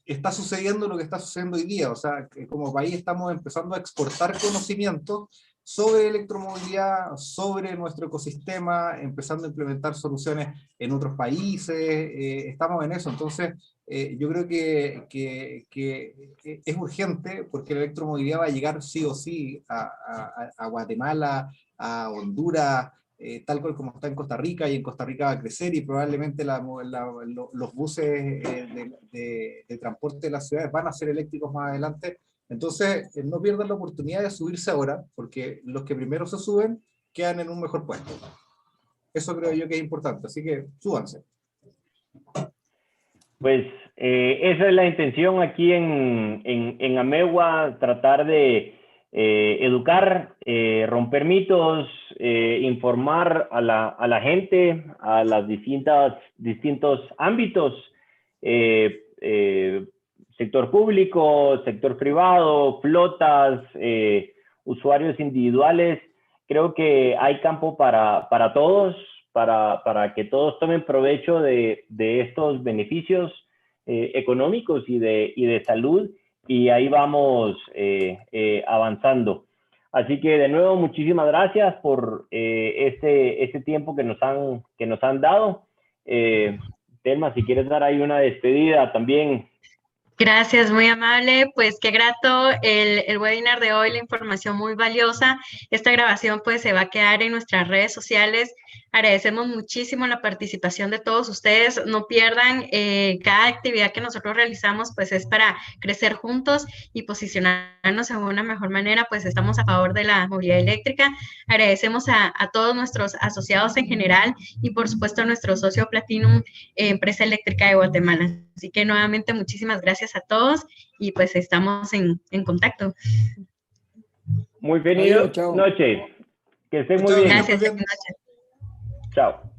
está sucediendo lo que está sucediendo hoy día, o sea, que como país estamos empezando a exportar conocimientos sobre electromovilidad, sobre nuestro ecosistema, empezando a implementar soluciones en otros países, estamos en eso. Entonces yo creo que es urgente, porque la electromovilidad va a llegar sí o sí a Guatemala, a Honduras, tal cual como está en Costa Rica, y en Costa Rica va a crecer, y probablemente los buses de transporte de las ciudades van a ser eléctricos más adelante. Entonces, no pierdan la oportunidad de subirse ahora, porque los que primero se suben quedan en un mejor puesto. Eso creo yo que es importante, así que súbanse. Pues esa es la intención aquí en Amewa, tratar de educar, romper mitos, informar a la gente, a las distintos ámbitos, sector público, sector privado, flotas, usuarios individuales. Creo que hay campo para todos, para que todos tomen provecho de estos beneficios económicos y de salud, y ahí vamos avanzando. Así que de nuevo, muchísimas gracias por este tiempo que nos han dado. Telma, si quieres dar ahí una despedida también. Gracias, muy amable. Pues qué grato el webinar de hoy, la información muy valiosa. Esta grabación pues se va a quedar en nuestras redes sociales. Agradecemos muchísimo la participación de todos ustedes. No pierdan cada actividad que nosotros realizamos, pues es para crecer juntos y posicionarnos de una mejor manera. Pues estamos a favor de la movilidad eléctrica. Agradecemos a todos nuestros asociados en general, y por supuesto a nuestro socio Platinum, Empresa Eléctrica de Guatemala. Así que nuevamente muchísimas gracias a todos, y pues estamos en contacto. Muy feliz noche. Que estén muy bien. Gracias. Buenas noches. Chao.